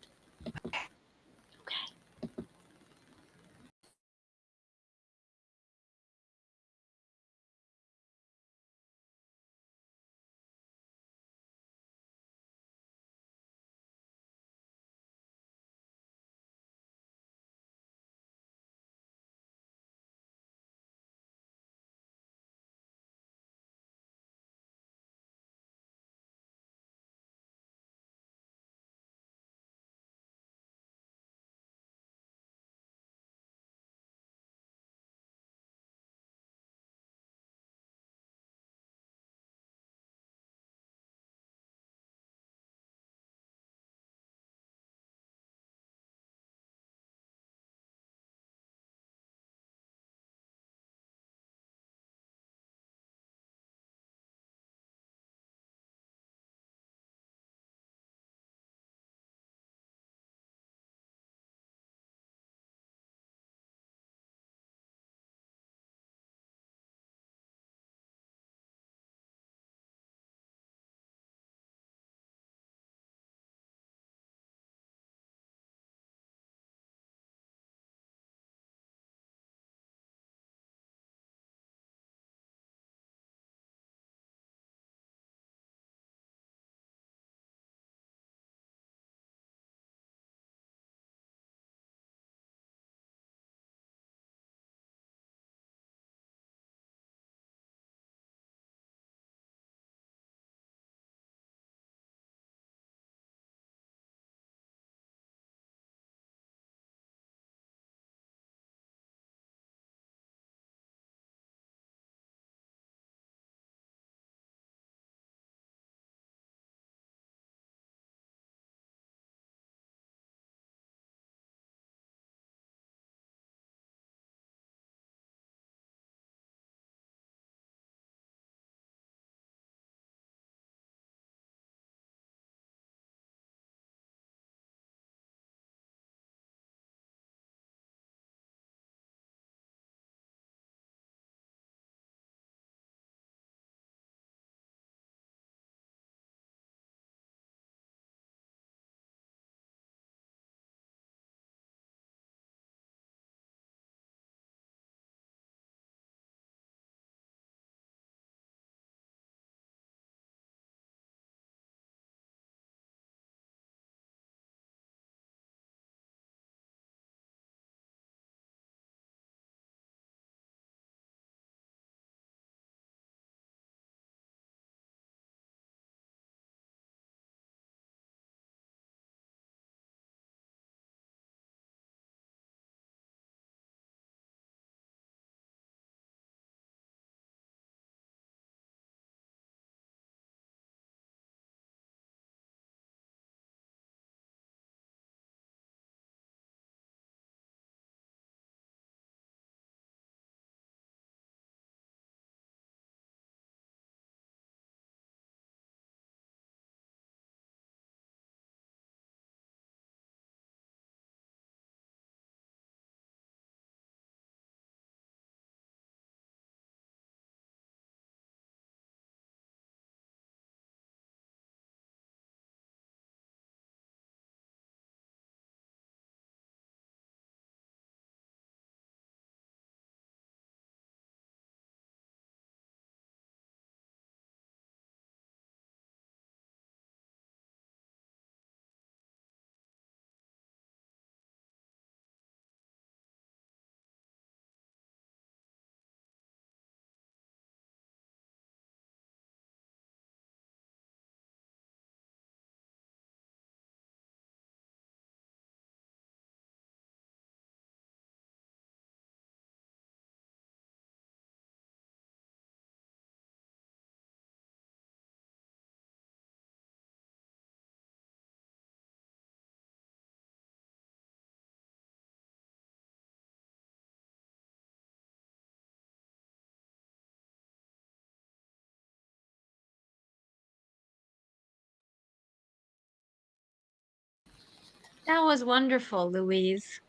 That was wonderful, Louise.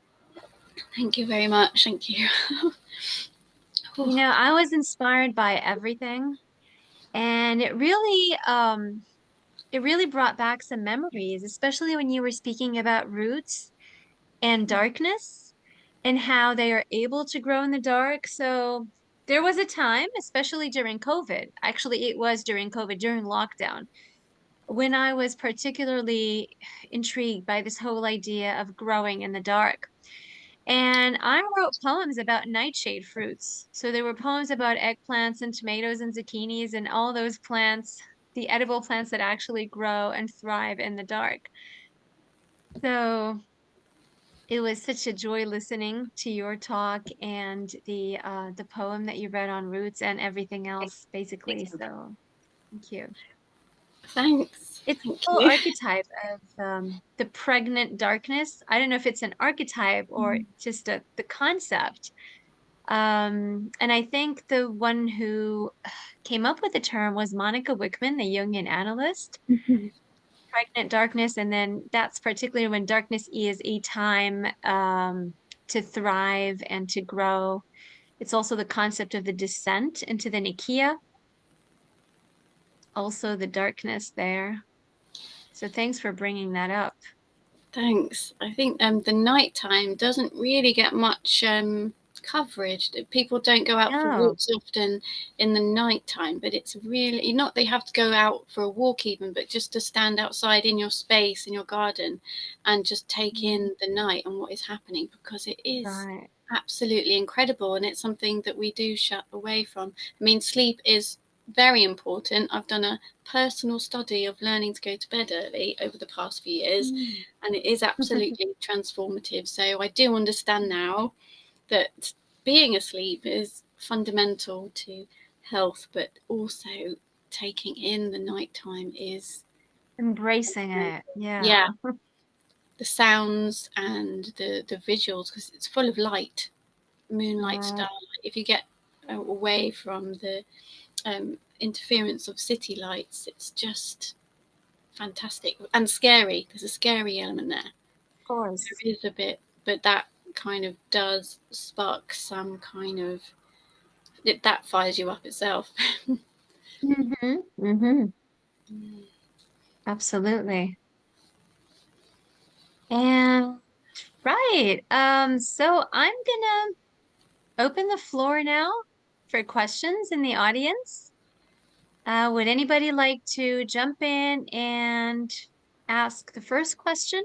Thank you very much. Thank you. You know, I was inspired by everything, and it really brought back some memories, especially when you were speaking about roots and darkness and how they are able to grow in the dark. So there was a time, especially during COVID, actually it was during COVID, during lockdown, when I was particularly intrigued by this whole idea of growing in the dark. And I wrote poems about nightshade fruits. So there were poems about eggplants and tomatoes and zucchinis and all those plants, the edible plants that actually grow and thrive in the dark. So it was such a joy listening to your talk and the poem that you read on roots and everything else, basically. So thank you. Thanks. It's Thank the whole you. archetype of the pregnant darkness. I don't know if it's an archetype or just the concept. And I think the one who came up with the term was Monica Wickman, the Jungian analyst, Mhm. pregnant darkness. And then that's particularly when darkness is a time to thrive and to grow. It's also the concept of the descent into the Nikia, also the darkness there. So thanks for bringing that up. Thanks. I think the nighttime doesn't really get much coverage. People don't go out for No, walks often in the nighttime, but it's really not they have to go out for a walk even, but just to stand outside in your space, in your garden, and just take in the night and what is happening, because it is right. absolutely incredible, and it's something that we do shut away from. I mean, sleep is very important. I've done a personal study of learning to go to bed early over the past few years, Mm. and it is absolutely transformative. So I do understand now that being asleep is fundamental to health, but also taking in the nighttime is, Embracing it. Yeah. yeah, the sounds and the visuals, because it's full of light, moonlight, Right. starlight. If you get away from the interference of city lights, it's just fantastic and scary. There's a scary element there. Of course. There is a bit, but that kind of does spark some kind of that fires you up itself. Mm-hmm. Mm-hmm. Absolutely. And right. So I'm gonna open the floor now for questions in the audience. Would anybody like to jump in and ask the first question?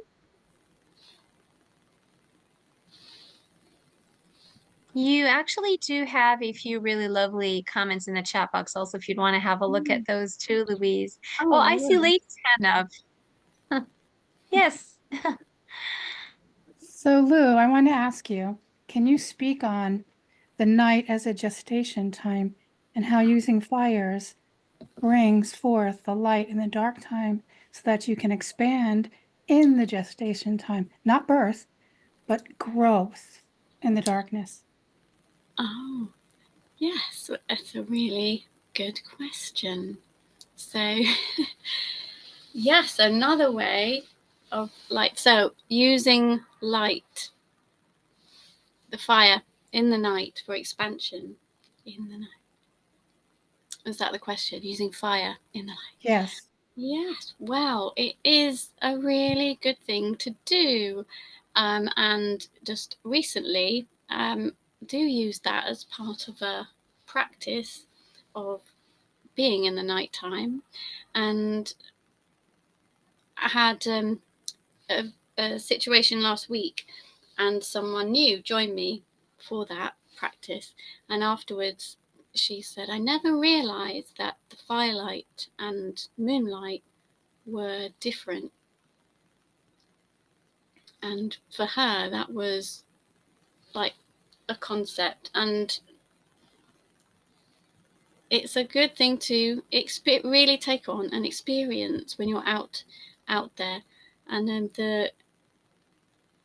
You actually do have a few really lovely comments in the chat box also, if you'd want to have a look at those too, Louise. Oh, Oh, I see yeah. Lady's hand up. Yes. So, Lou, I want to ask you, can you speak on the night as a gestation time and how using fires brings forth the light in the dark time so that you can expand in the gestation time, not birth, but growth in the darkness? Oh, yes. That's a really good question. So, yes, another way of light. So, using light, the fire in the night for expansion in the night. Is that the question? Using fire in the night? Yes. Yes. Well, it is a really good thing to do. And just recently, do use that as part of a practice of being in the nighttime. And I had a, a situation last week, and someone new joined me for that practice. And afterwards, she said, I never realized that the firelight and moonlight were different. And for her, that was like a concept. And it's a good thing to really take on and experience when you're out there. And then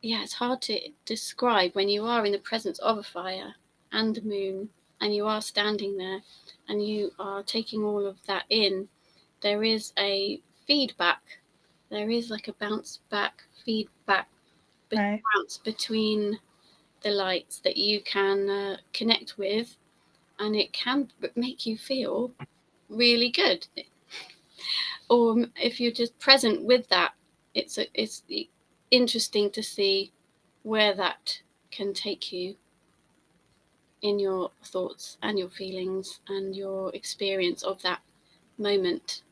it's hard to describe when you are in the presence of a fire and the moon, and you are standing there and you are taking all of that in. There is a feedback, there is like a bounce back feedback Right. bounce between the lights that you can connect with, and it can make you feel really good. Or if you're just present with that, it's interesting to see where that can take you in your thoughts and your feelings and your experience of that moment.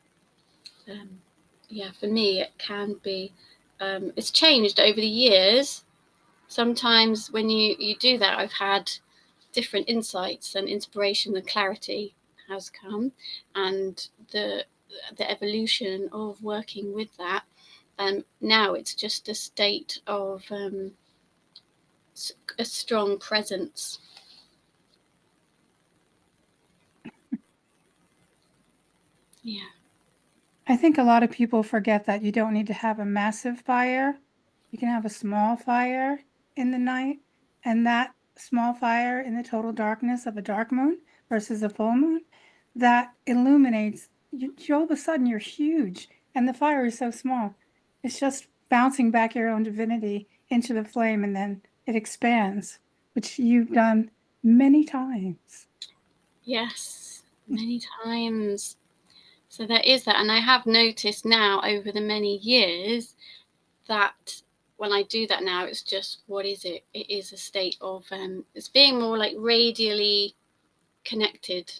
Yeah, for me, it can be, it's changed over the years. Sometimes when you do that, I've had different insights and inspiration and clarity has come, and the evolution of working with that. Now it's just a state of a strong presence. Yeah. I think a lot of people forget that you don't need to have a massive fire. You can have a small fire in the night, and that small fire in the total darkness of a dark moon versus a full moon, that illuminates you. All of a sudden, you're huge, and the fire is so small. It's just bouncing back your own divinity into the flame, and then it expands, which you've done many times. Yes, many times. So there is that, and I have noticed now over the many years that when I do that now, it's just, what is it? It is a state of it's being more like radially connected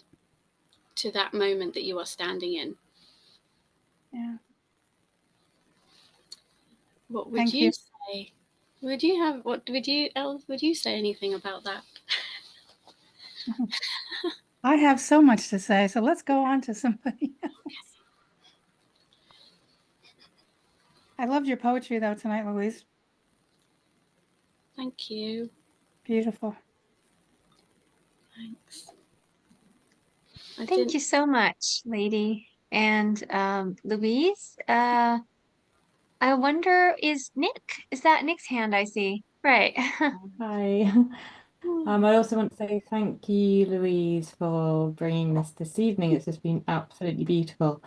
to that moment that you are standing in. Yeah. What would Thank you you. say? Would you have, what would you, Elle, would you say anything about that? I have so much to say, so let's go on to somebody else. I loved your poetry though tonight, Louise. Thank you. Beautiful. Thanks. Thank you so much, lady. And Louise, I wonder, is that Nick's hand I see? Right. Hi. I also want to say thank you, Louise, for bringing this evening. It's just been absolutely beautiful.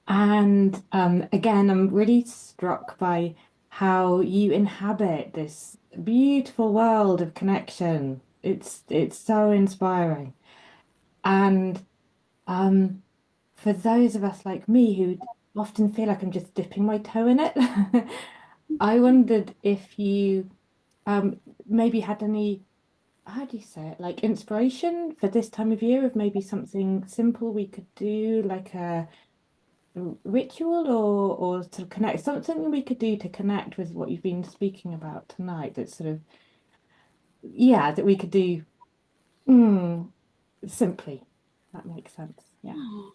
And again, I'm really struck by how you inhabit this beautiful world of connection. It's so inspiring. And for those of us like me who often feel like I'm just dipping my toe in it, I wondered if you maybe had any, how do you say it, like inspiration for this time of year of maybe something simple we could do, like a ritual or to connect, something we could do to connect with what you've been speaking about tonight, that's sort of, yeah, that we could do simply, if that makes sense. Yeah. Oh,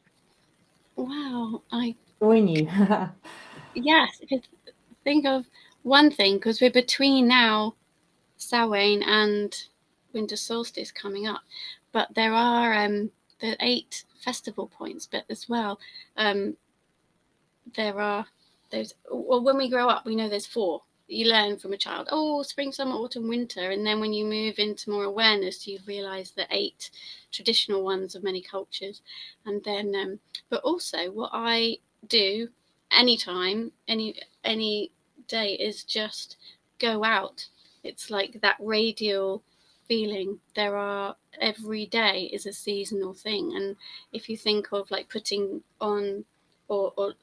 wow. I Join you. Yes, think of one thing, because we're between now Samhain and winter solstice coming up, but there are the 8 festival points, but as well there are those, well, when we grow up we know there's 4. You learn from a child, oh, spring, summer, autumn, winter, and then when you move into more awareness you realize the 8 traditional ones of many cultures. And then but also what I do anytime, any day, is just go out. It's like that radial feeling. There are, every day is a seasonal thing, and if you think of like putting on or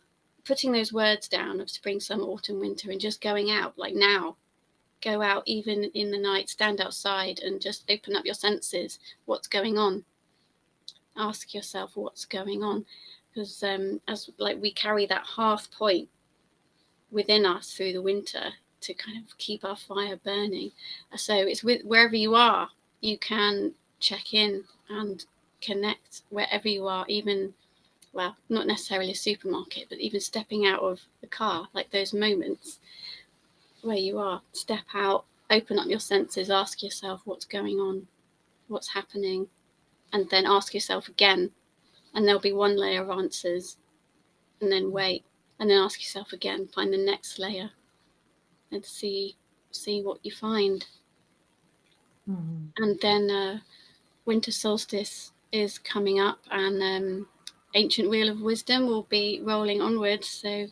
putting those words down of spring, summer, autumn, winter, and just going out, like now, go out even in the night, stand outside and just open up your senses. What's going on? Ask yourself what's going on, because as like we carry that hearth point within us through the winter to kind of keep our fire burning. So it's with wherever you are, you can check in and connect wherever you are, even, well, not necessarily a supermarket, but even stepping out of the car, like those moments where you are, step out, open up your senses, ask yourself what's going on, what's happening, and then ask yourself again, and there'll be one layer of answers, and then wait, and then ask yourself again, find the next layer, and see what you find. And then winter solstice is coming up, and ancient wheel of wisdom will be rolling onwards, so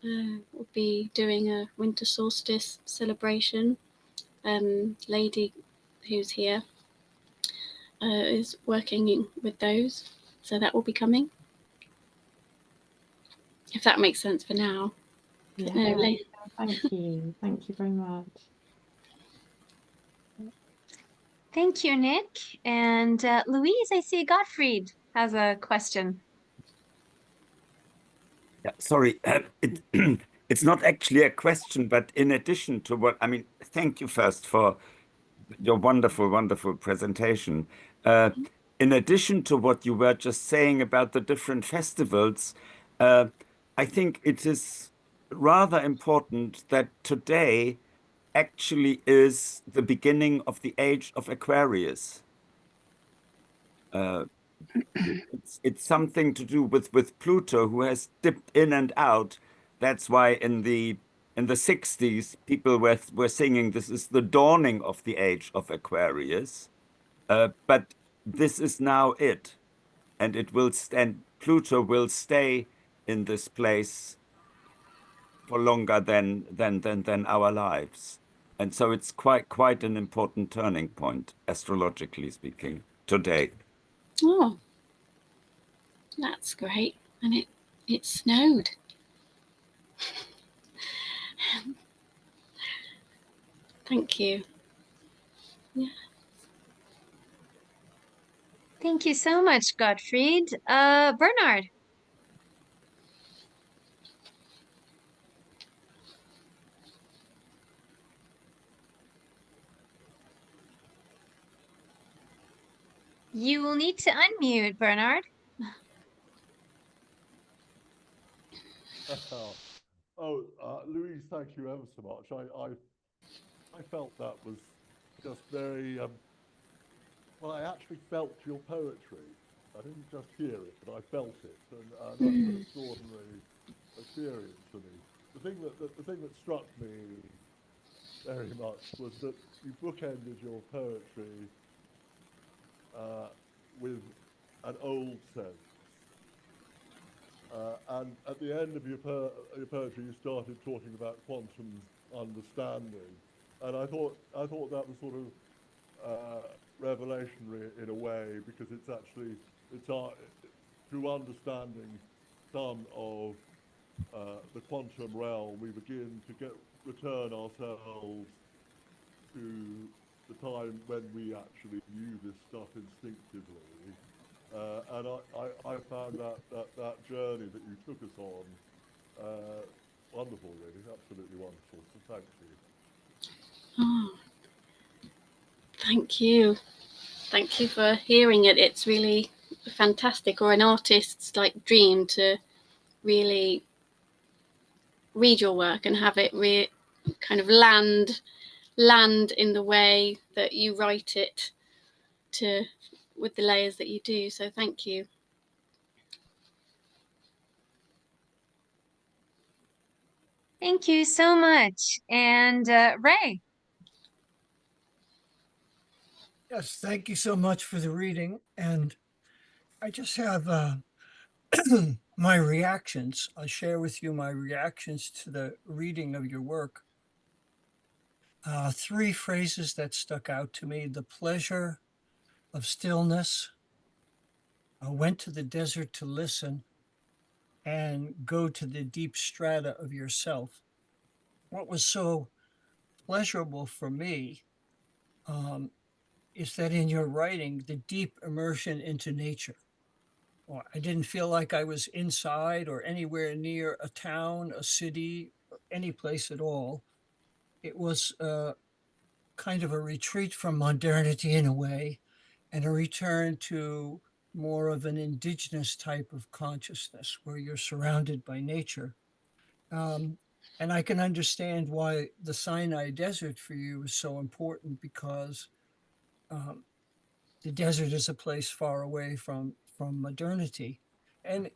will be doing a winter solstice celebration. Lady who's here is working with those, so that will be coming. If that makes sense for now. Yeah, No, thank you. Thank you very much. Thank you, Nick. And Louise, I see Gottfried has a question. Yeah, sorry, it's not actually a question, but in addition to what, I mean, thank you first for your wonderful, wonderful presentation. In addition to what you were just saying about the different festivals, I think it is rather important that today actually is the beginning of the age of Aquarius. It's something to do with Pluto, who has dipped in and out. That's why in the 60s people were singing this is the dawning of the age of Aquarius. But this is now it, and it will stand. Pluto will stay in this place for longer than our lives. And so it's quite an important turning point, astrologically speaking, today. oh, that's great. And it snowed. Thank you. Yeah. Thank you so much, Gottfried. Bernard. You will need to unmute, Bernard. Louise, thank you ever so much. I felt that was just very, well, I actually felt your poetry. I didn't just hear it, but I felt it, and that's an extraordinary experience for me. The thing that struck me very much was that you bookended your poetry with an old sense. And at the end of your poetry, you started talking about quantum understanding, and I thought that was sort of revelationary in a way, because it's through understanding some of the quantum realm, we begin to return ourselves to the time when we actually knew this stuff instinctively. And I found that journey that you took us on wonderful, really, absolutely wonderful. So thank you. Oh, thank you. Thank you for hearing it. It's really fantastic, or an artist's like dream, to really read your work and have it kind of land in the way that you write it, with the layers that you do. So thank you. Thank you so much. And Ray. Yes, thank you so much for the reading. And I just have my reactions. I'll share with you my reactions to the reading of your work. Three phrases that stuck out to me: the pleasure of stillness, I went to the desert to listen, and go to the deep strata of yourself. What was so pleasurable for me is that in your writing, the deep immersion into nature. Well, I didn't feel like I was inside or anywhere near a town, a city, or any place at all. It was kind of a retreat from modernity in a way, and a return to more of an indigenous type of consciousness where you're surrounded by nature. And I can understand why the Sinai Desert for you is so important, because the desert is a place far away from modernity. And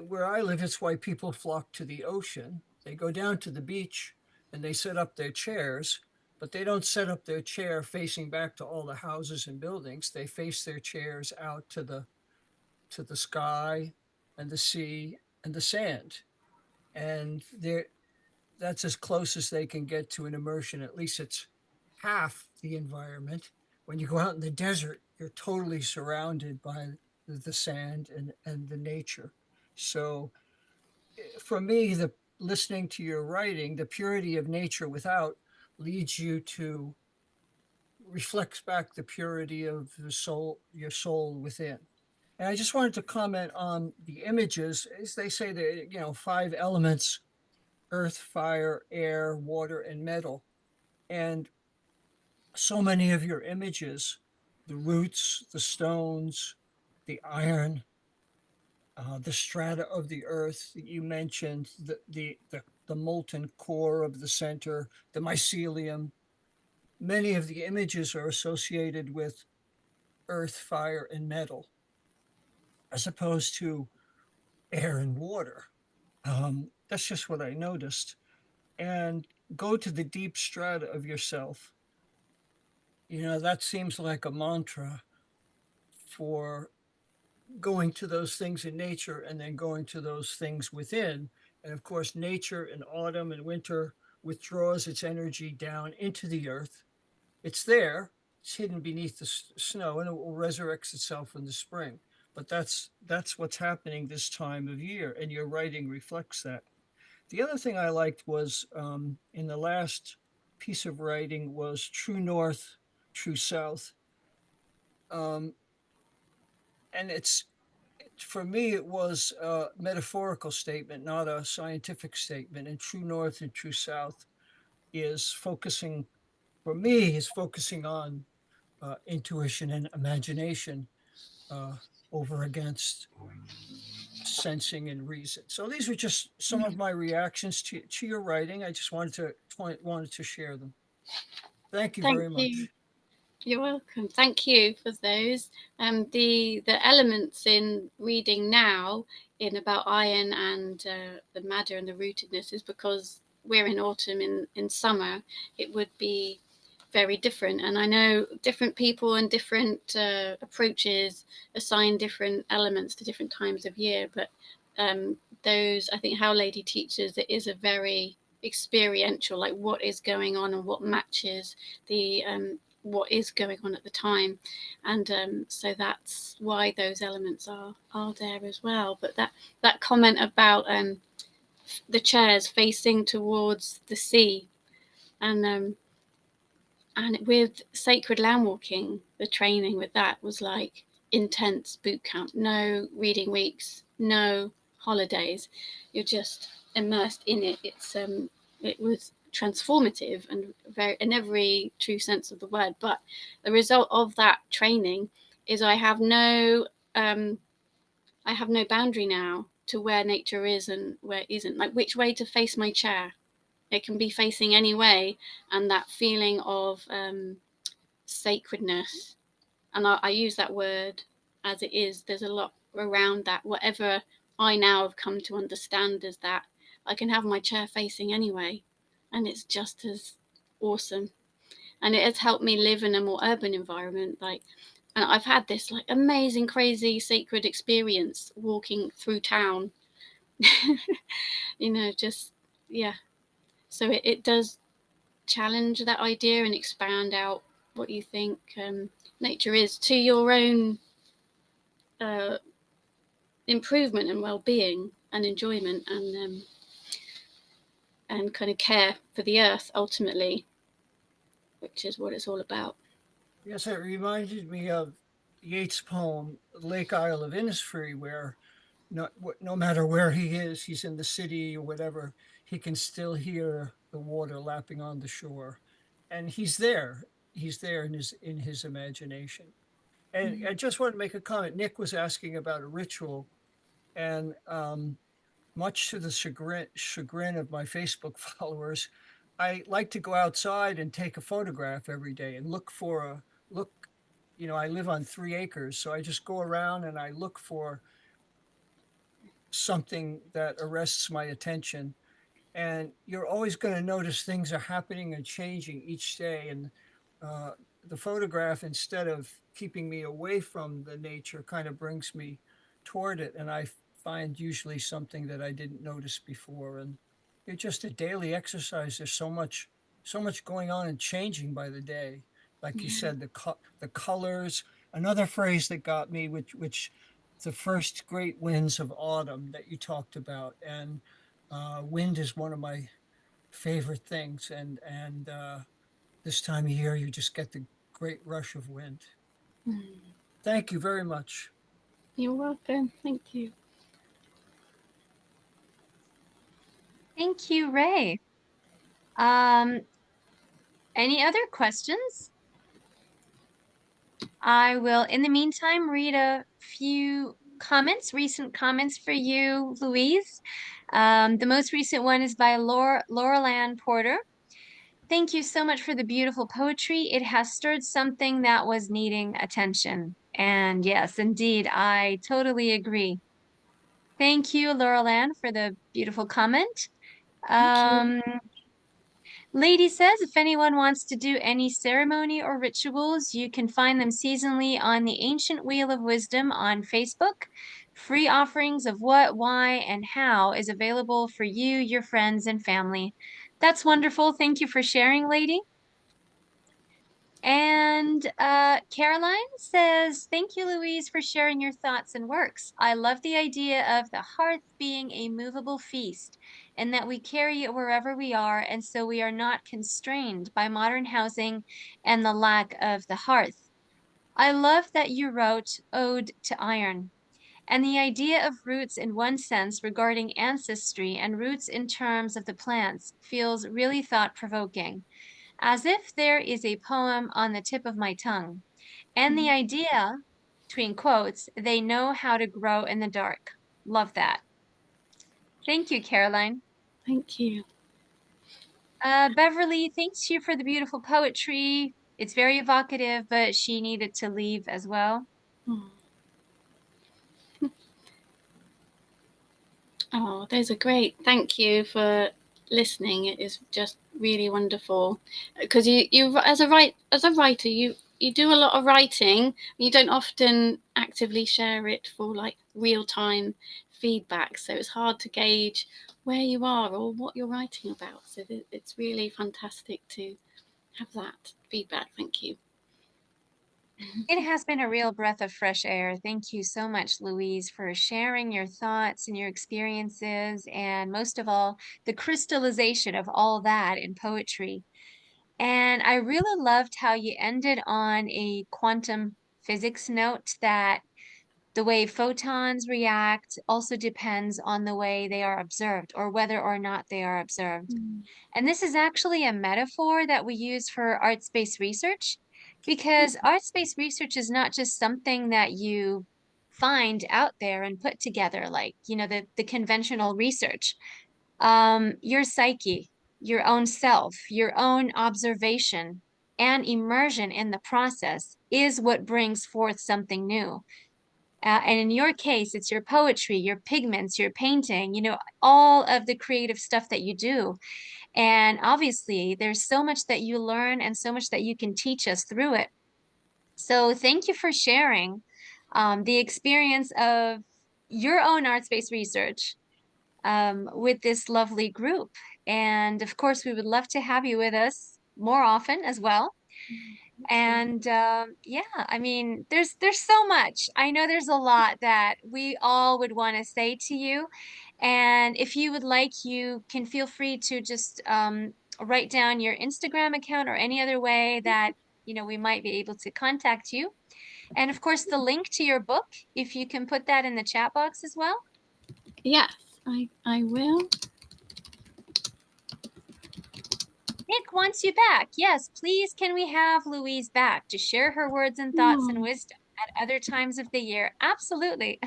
where I live, it's why people flock to the ocean. They go down to the beach and they set up their chairs, but they don't set up their chair facing back to all the houses and buildings. They face their chairs out to the sky and the sea and the sand. and that's as close as they can get to an immersion. At least it's half the environment. When you go out in the desert, you're totally surrounded by the sand and the nature. So for me, the listening to your writing, the purity of nature without leads you to reflects back the purity of the soul, your soul within. And I just wanted to comment on the images. As they say, that 5 elements: earth, fire, air, water, and metal. And so many of your images, the roots, the stones, the iron, the strata of the earth that you mentioned, the molten core of the center, the mycelium. Many of the images are associated with earth, fire, and metal, as opposed to air and water. That's just what I noticed. And go to the deep strata of yourself. That seems like a mantra for going to those things in nature and then going to those things within. And of course, nature in autumn and winter withdraws its energy down into the earth. It's there, it's hidden beneath the snow, and it will resurrect itself in the spring. But that's what's happening this time of year, and your writing reflects that. The other thing I liked was in the last piece of writing was true north, true south. Um, and for me, it was a metaphorical statement, not a scientific statement. And true north and true south is focusing, for me, is focusing on intuition and imagination uh, over against sensing and reason. So these are just some of my reactions to your writing. I just wanted to share them. Thank you Thank very you. much. You're welcome. Thank you for those. The elements in reading now in about iron and the madder and the rootedness is because we're in autumn. In summer, it would be very different. And I know different people and different approaches assign different elements to different times of year. But those, I think, How Lady teaches, it is a very experiential, like what is going on and what matches the what is going on at the time, and so that's why those elements are there as well. But that comment about the chairs facing towards the sea, and with sacred land walking, the training with that was like intense boot camp. No reading weeks, no holidays. You're just immersed in it. It was transformative and very in every true sense of the word. But the result of that training is I have no boundary now to where nature is and where it isn't. Like which way to face my chair. It can be facing any way, and that feeling of sacredness, and I use that word as it is. There's a lot around that. Whatever I now have come to understand is that I can have my chair facing anyway, and it's just as awesome. And it has helped me live in a more urban environment. And I've had this like amazing, crazy, sacred experience walking through town. Just yeah. So it does challenge that idea and expand out what you think nature is to your own uh, improvement and well-being and enjoyment and kind of care for the earth ultimately, which is what it's all about. Yes, it reminded me of Yeats' poem Lake Isle of Innisfree, where no matter where he is, he's in the city or whatever, he can still hear the water lapping on the shore, and he's there. He's there in his imagination. And I just want to make a comment. Nick was asking about a ritual, and much to the chagrin of my Facebook followers, I like to go outside and take a photograph every day and look for a look. I live on 3 acres, so I just go around and I look for something that arrests my attention. And you're always going to notice things are happening and changing each day. And uh, the photograph, instead of keeping me away from the nature, kind of brings me toward it. And I find usually something that I didn't notice before. And it's just a daily exercise. There's so much going on and changing by the day. Like you said, the colors. Another phrase that got me, which the first great winds of autumn that you talked about, and wind is one of my favorite things. And this time of year, you just get the great rush of wind. Thank you very much. You're welcome. Thank you. Thank you, Ray. Any other questions? I will, in the meantime, read a few recent comments for you, Louise. The most recent one is by Laurel Ann Porter. Thank you so much for the beautiful poetry. It has stirred something that was needing attention. And yes, indeed, I totally agree. Thank you, Laurel Ann, for the beautiful comment. Thank you. Lady says, if anyone wants to do any ceremony or rituals, you can find them seasonally on the Ancient Wheel of Wisdom on Facebook. Free offerings of what, why, and how is available for you, your friends, and family. That's wonderful. Thank you for sharing, lady. And Caroline says, thank you, Louise, for sharing your thoughts and works. I love the idea of the hearth being a movable feast and that we carry it wherever we are, and so we are not constrained by modern housing and the lack of the hearth. I love that you wrote Ode to Iron. And the idea of roots in one sense regarding ancestry and roots in terms of the plants feels really thought-provoking, as if there is a poem on the tip of my tongue. And the idea, between quotes, they know how to grow in the dark. Love that. Thank you, Caroline. Thank you. Beverly, thanks you for the beautiful poetry. It's very evocative, but she needed to leave as well. Oh. Oh, those are great. Thank you for listening. It is just really wonderful because you as a writer you do a lot of writing. You don't often actively share it for like real-time feedback, so it's hard to gauge where you are or what you're writing about. So it's really fantastic to have that feedback. Thank you. It has been a real breath of fresh air. Thank you so much, Louise, for sharing your thoughts and your experiences, and most of all, the crystallization of all that in poetry. And I really loved how you ended on a quantum physics note that the way photons react also depends on the way they are observed or whether or not they are observed. And this is actually a metaphor that we use for art-based research, because art-based research is not just something that you find out there and put together, like, the conventional research. Your psyche, your own self, your own observation, and immersion in the process is what brings forth something new. And in your case, it's your poetry, your pigments, your painting, all of the creative stuff that you do. And obviously, there's so much that you learn and so much that you can teach us through it. So thank you for sharing the experience of your own arts-based research with this lovely group. And of course, we would love to have you with us more often as well. And yeah, I mean, there's so much. I know there's a lot that we all would want to say to you. And if you would like, you can feel free to just write down your Instagram account or any other way that we might be able to contact you. And of course, the link to your book, if you can put that in the chat box as well. Yes, I will. Nick wants you back. Yes, please can we have Louise back to share her words and thoughts and wisdom at other times of the year? Absolutely.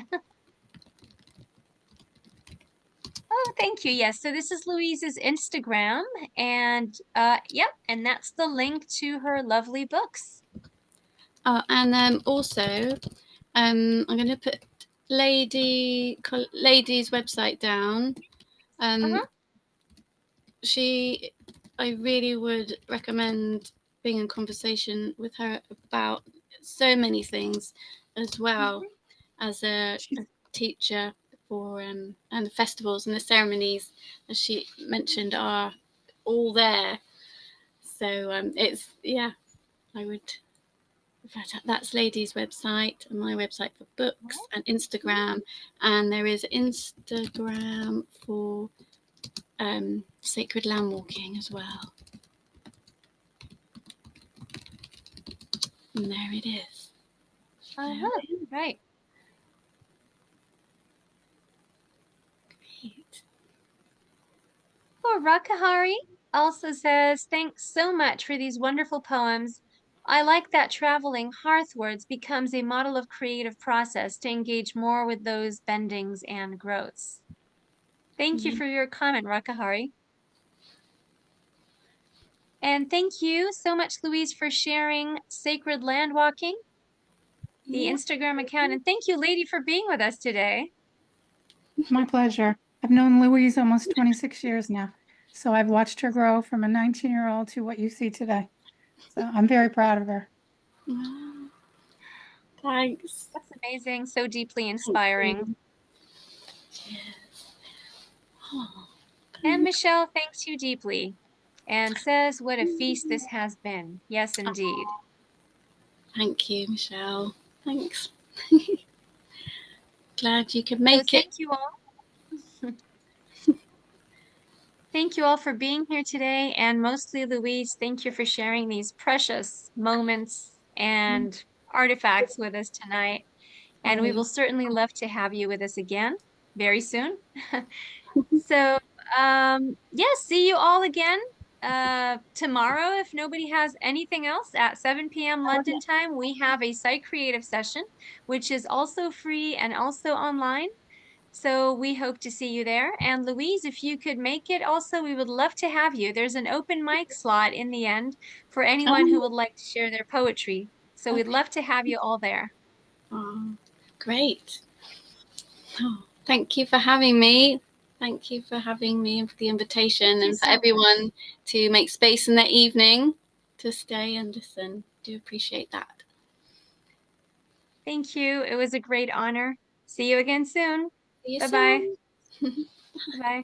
Oh, thank you. Yes, so this is Louise's Instagram, and yep, and that's the link to her lovely books. And also, I'm going to put Lady's website down. I really would recommend being in conversation with her about so many things, as well as a teacher, for and the festivals and the ceremonies, as she mentioned, are all there. So it's, yeah, I would, that's Lady's website and my website for books and Instagram, and there is Instagram for sacred land walking as well. And there it is. Right. Great. Oh, Rakahari also says, thanks so much for these wonderful poems. I like that traveling hearthwards becomes a model of creative process to engage more with those bendings and growths. Thank you for your comment, Rakahari. And thank you so much, Louise, for sharing Sacred Land Walking, the Instagram account. And thank you, Lady, for being with us today. My pleasure. I've known Louise almost 26 years now. So I've watched her grow from a 19-year-old to what you see today. So I'm very proud of her. Thanks. That's amazing. So deeply inspiring. Yes. Oh, And Michelle thanks you deeply and says, what a feast this has been. Yes, indeed. Thank you, Michelle. Thanks. Glad you could So make it. thank you all. Thank you all for being here today. And mostly, Louise, thank you for sharing these precious moments and artifacts with us tonight. And we will certainly love to have you with us again very soon. So, yes, see you all again tomorrow. If nobody has anything else, at 7 p.m. London time, we have a site creative session, which is also free and also online. So we hope to see you there. And Louise, if you could make it also, we would love to have you. There's an open mic slot in the end for anyone who would like to share their poetry. So we'd love to have you all there. Oh, great. Oh, thank you for having me. Thank you for having me and for the invitation, and for everyone to make space in their evening to stay and listen. Do appreciate that. Thank you. It was a great honor. See you again soon. See you Bye-bye. soon. Bye.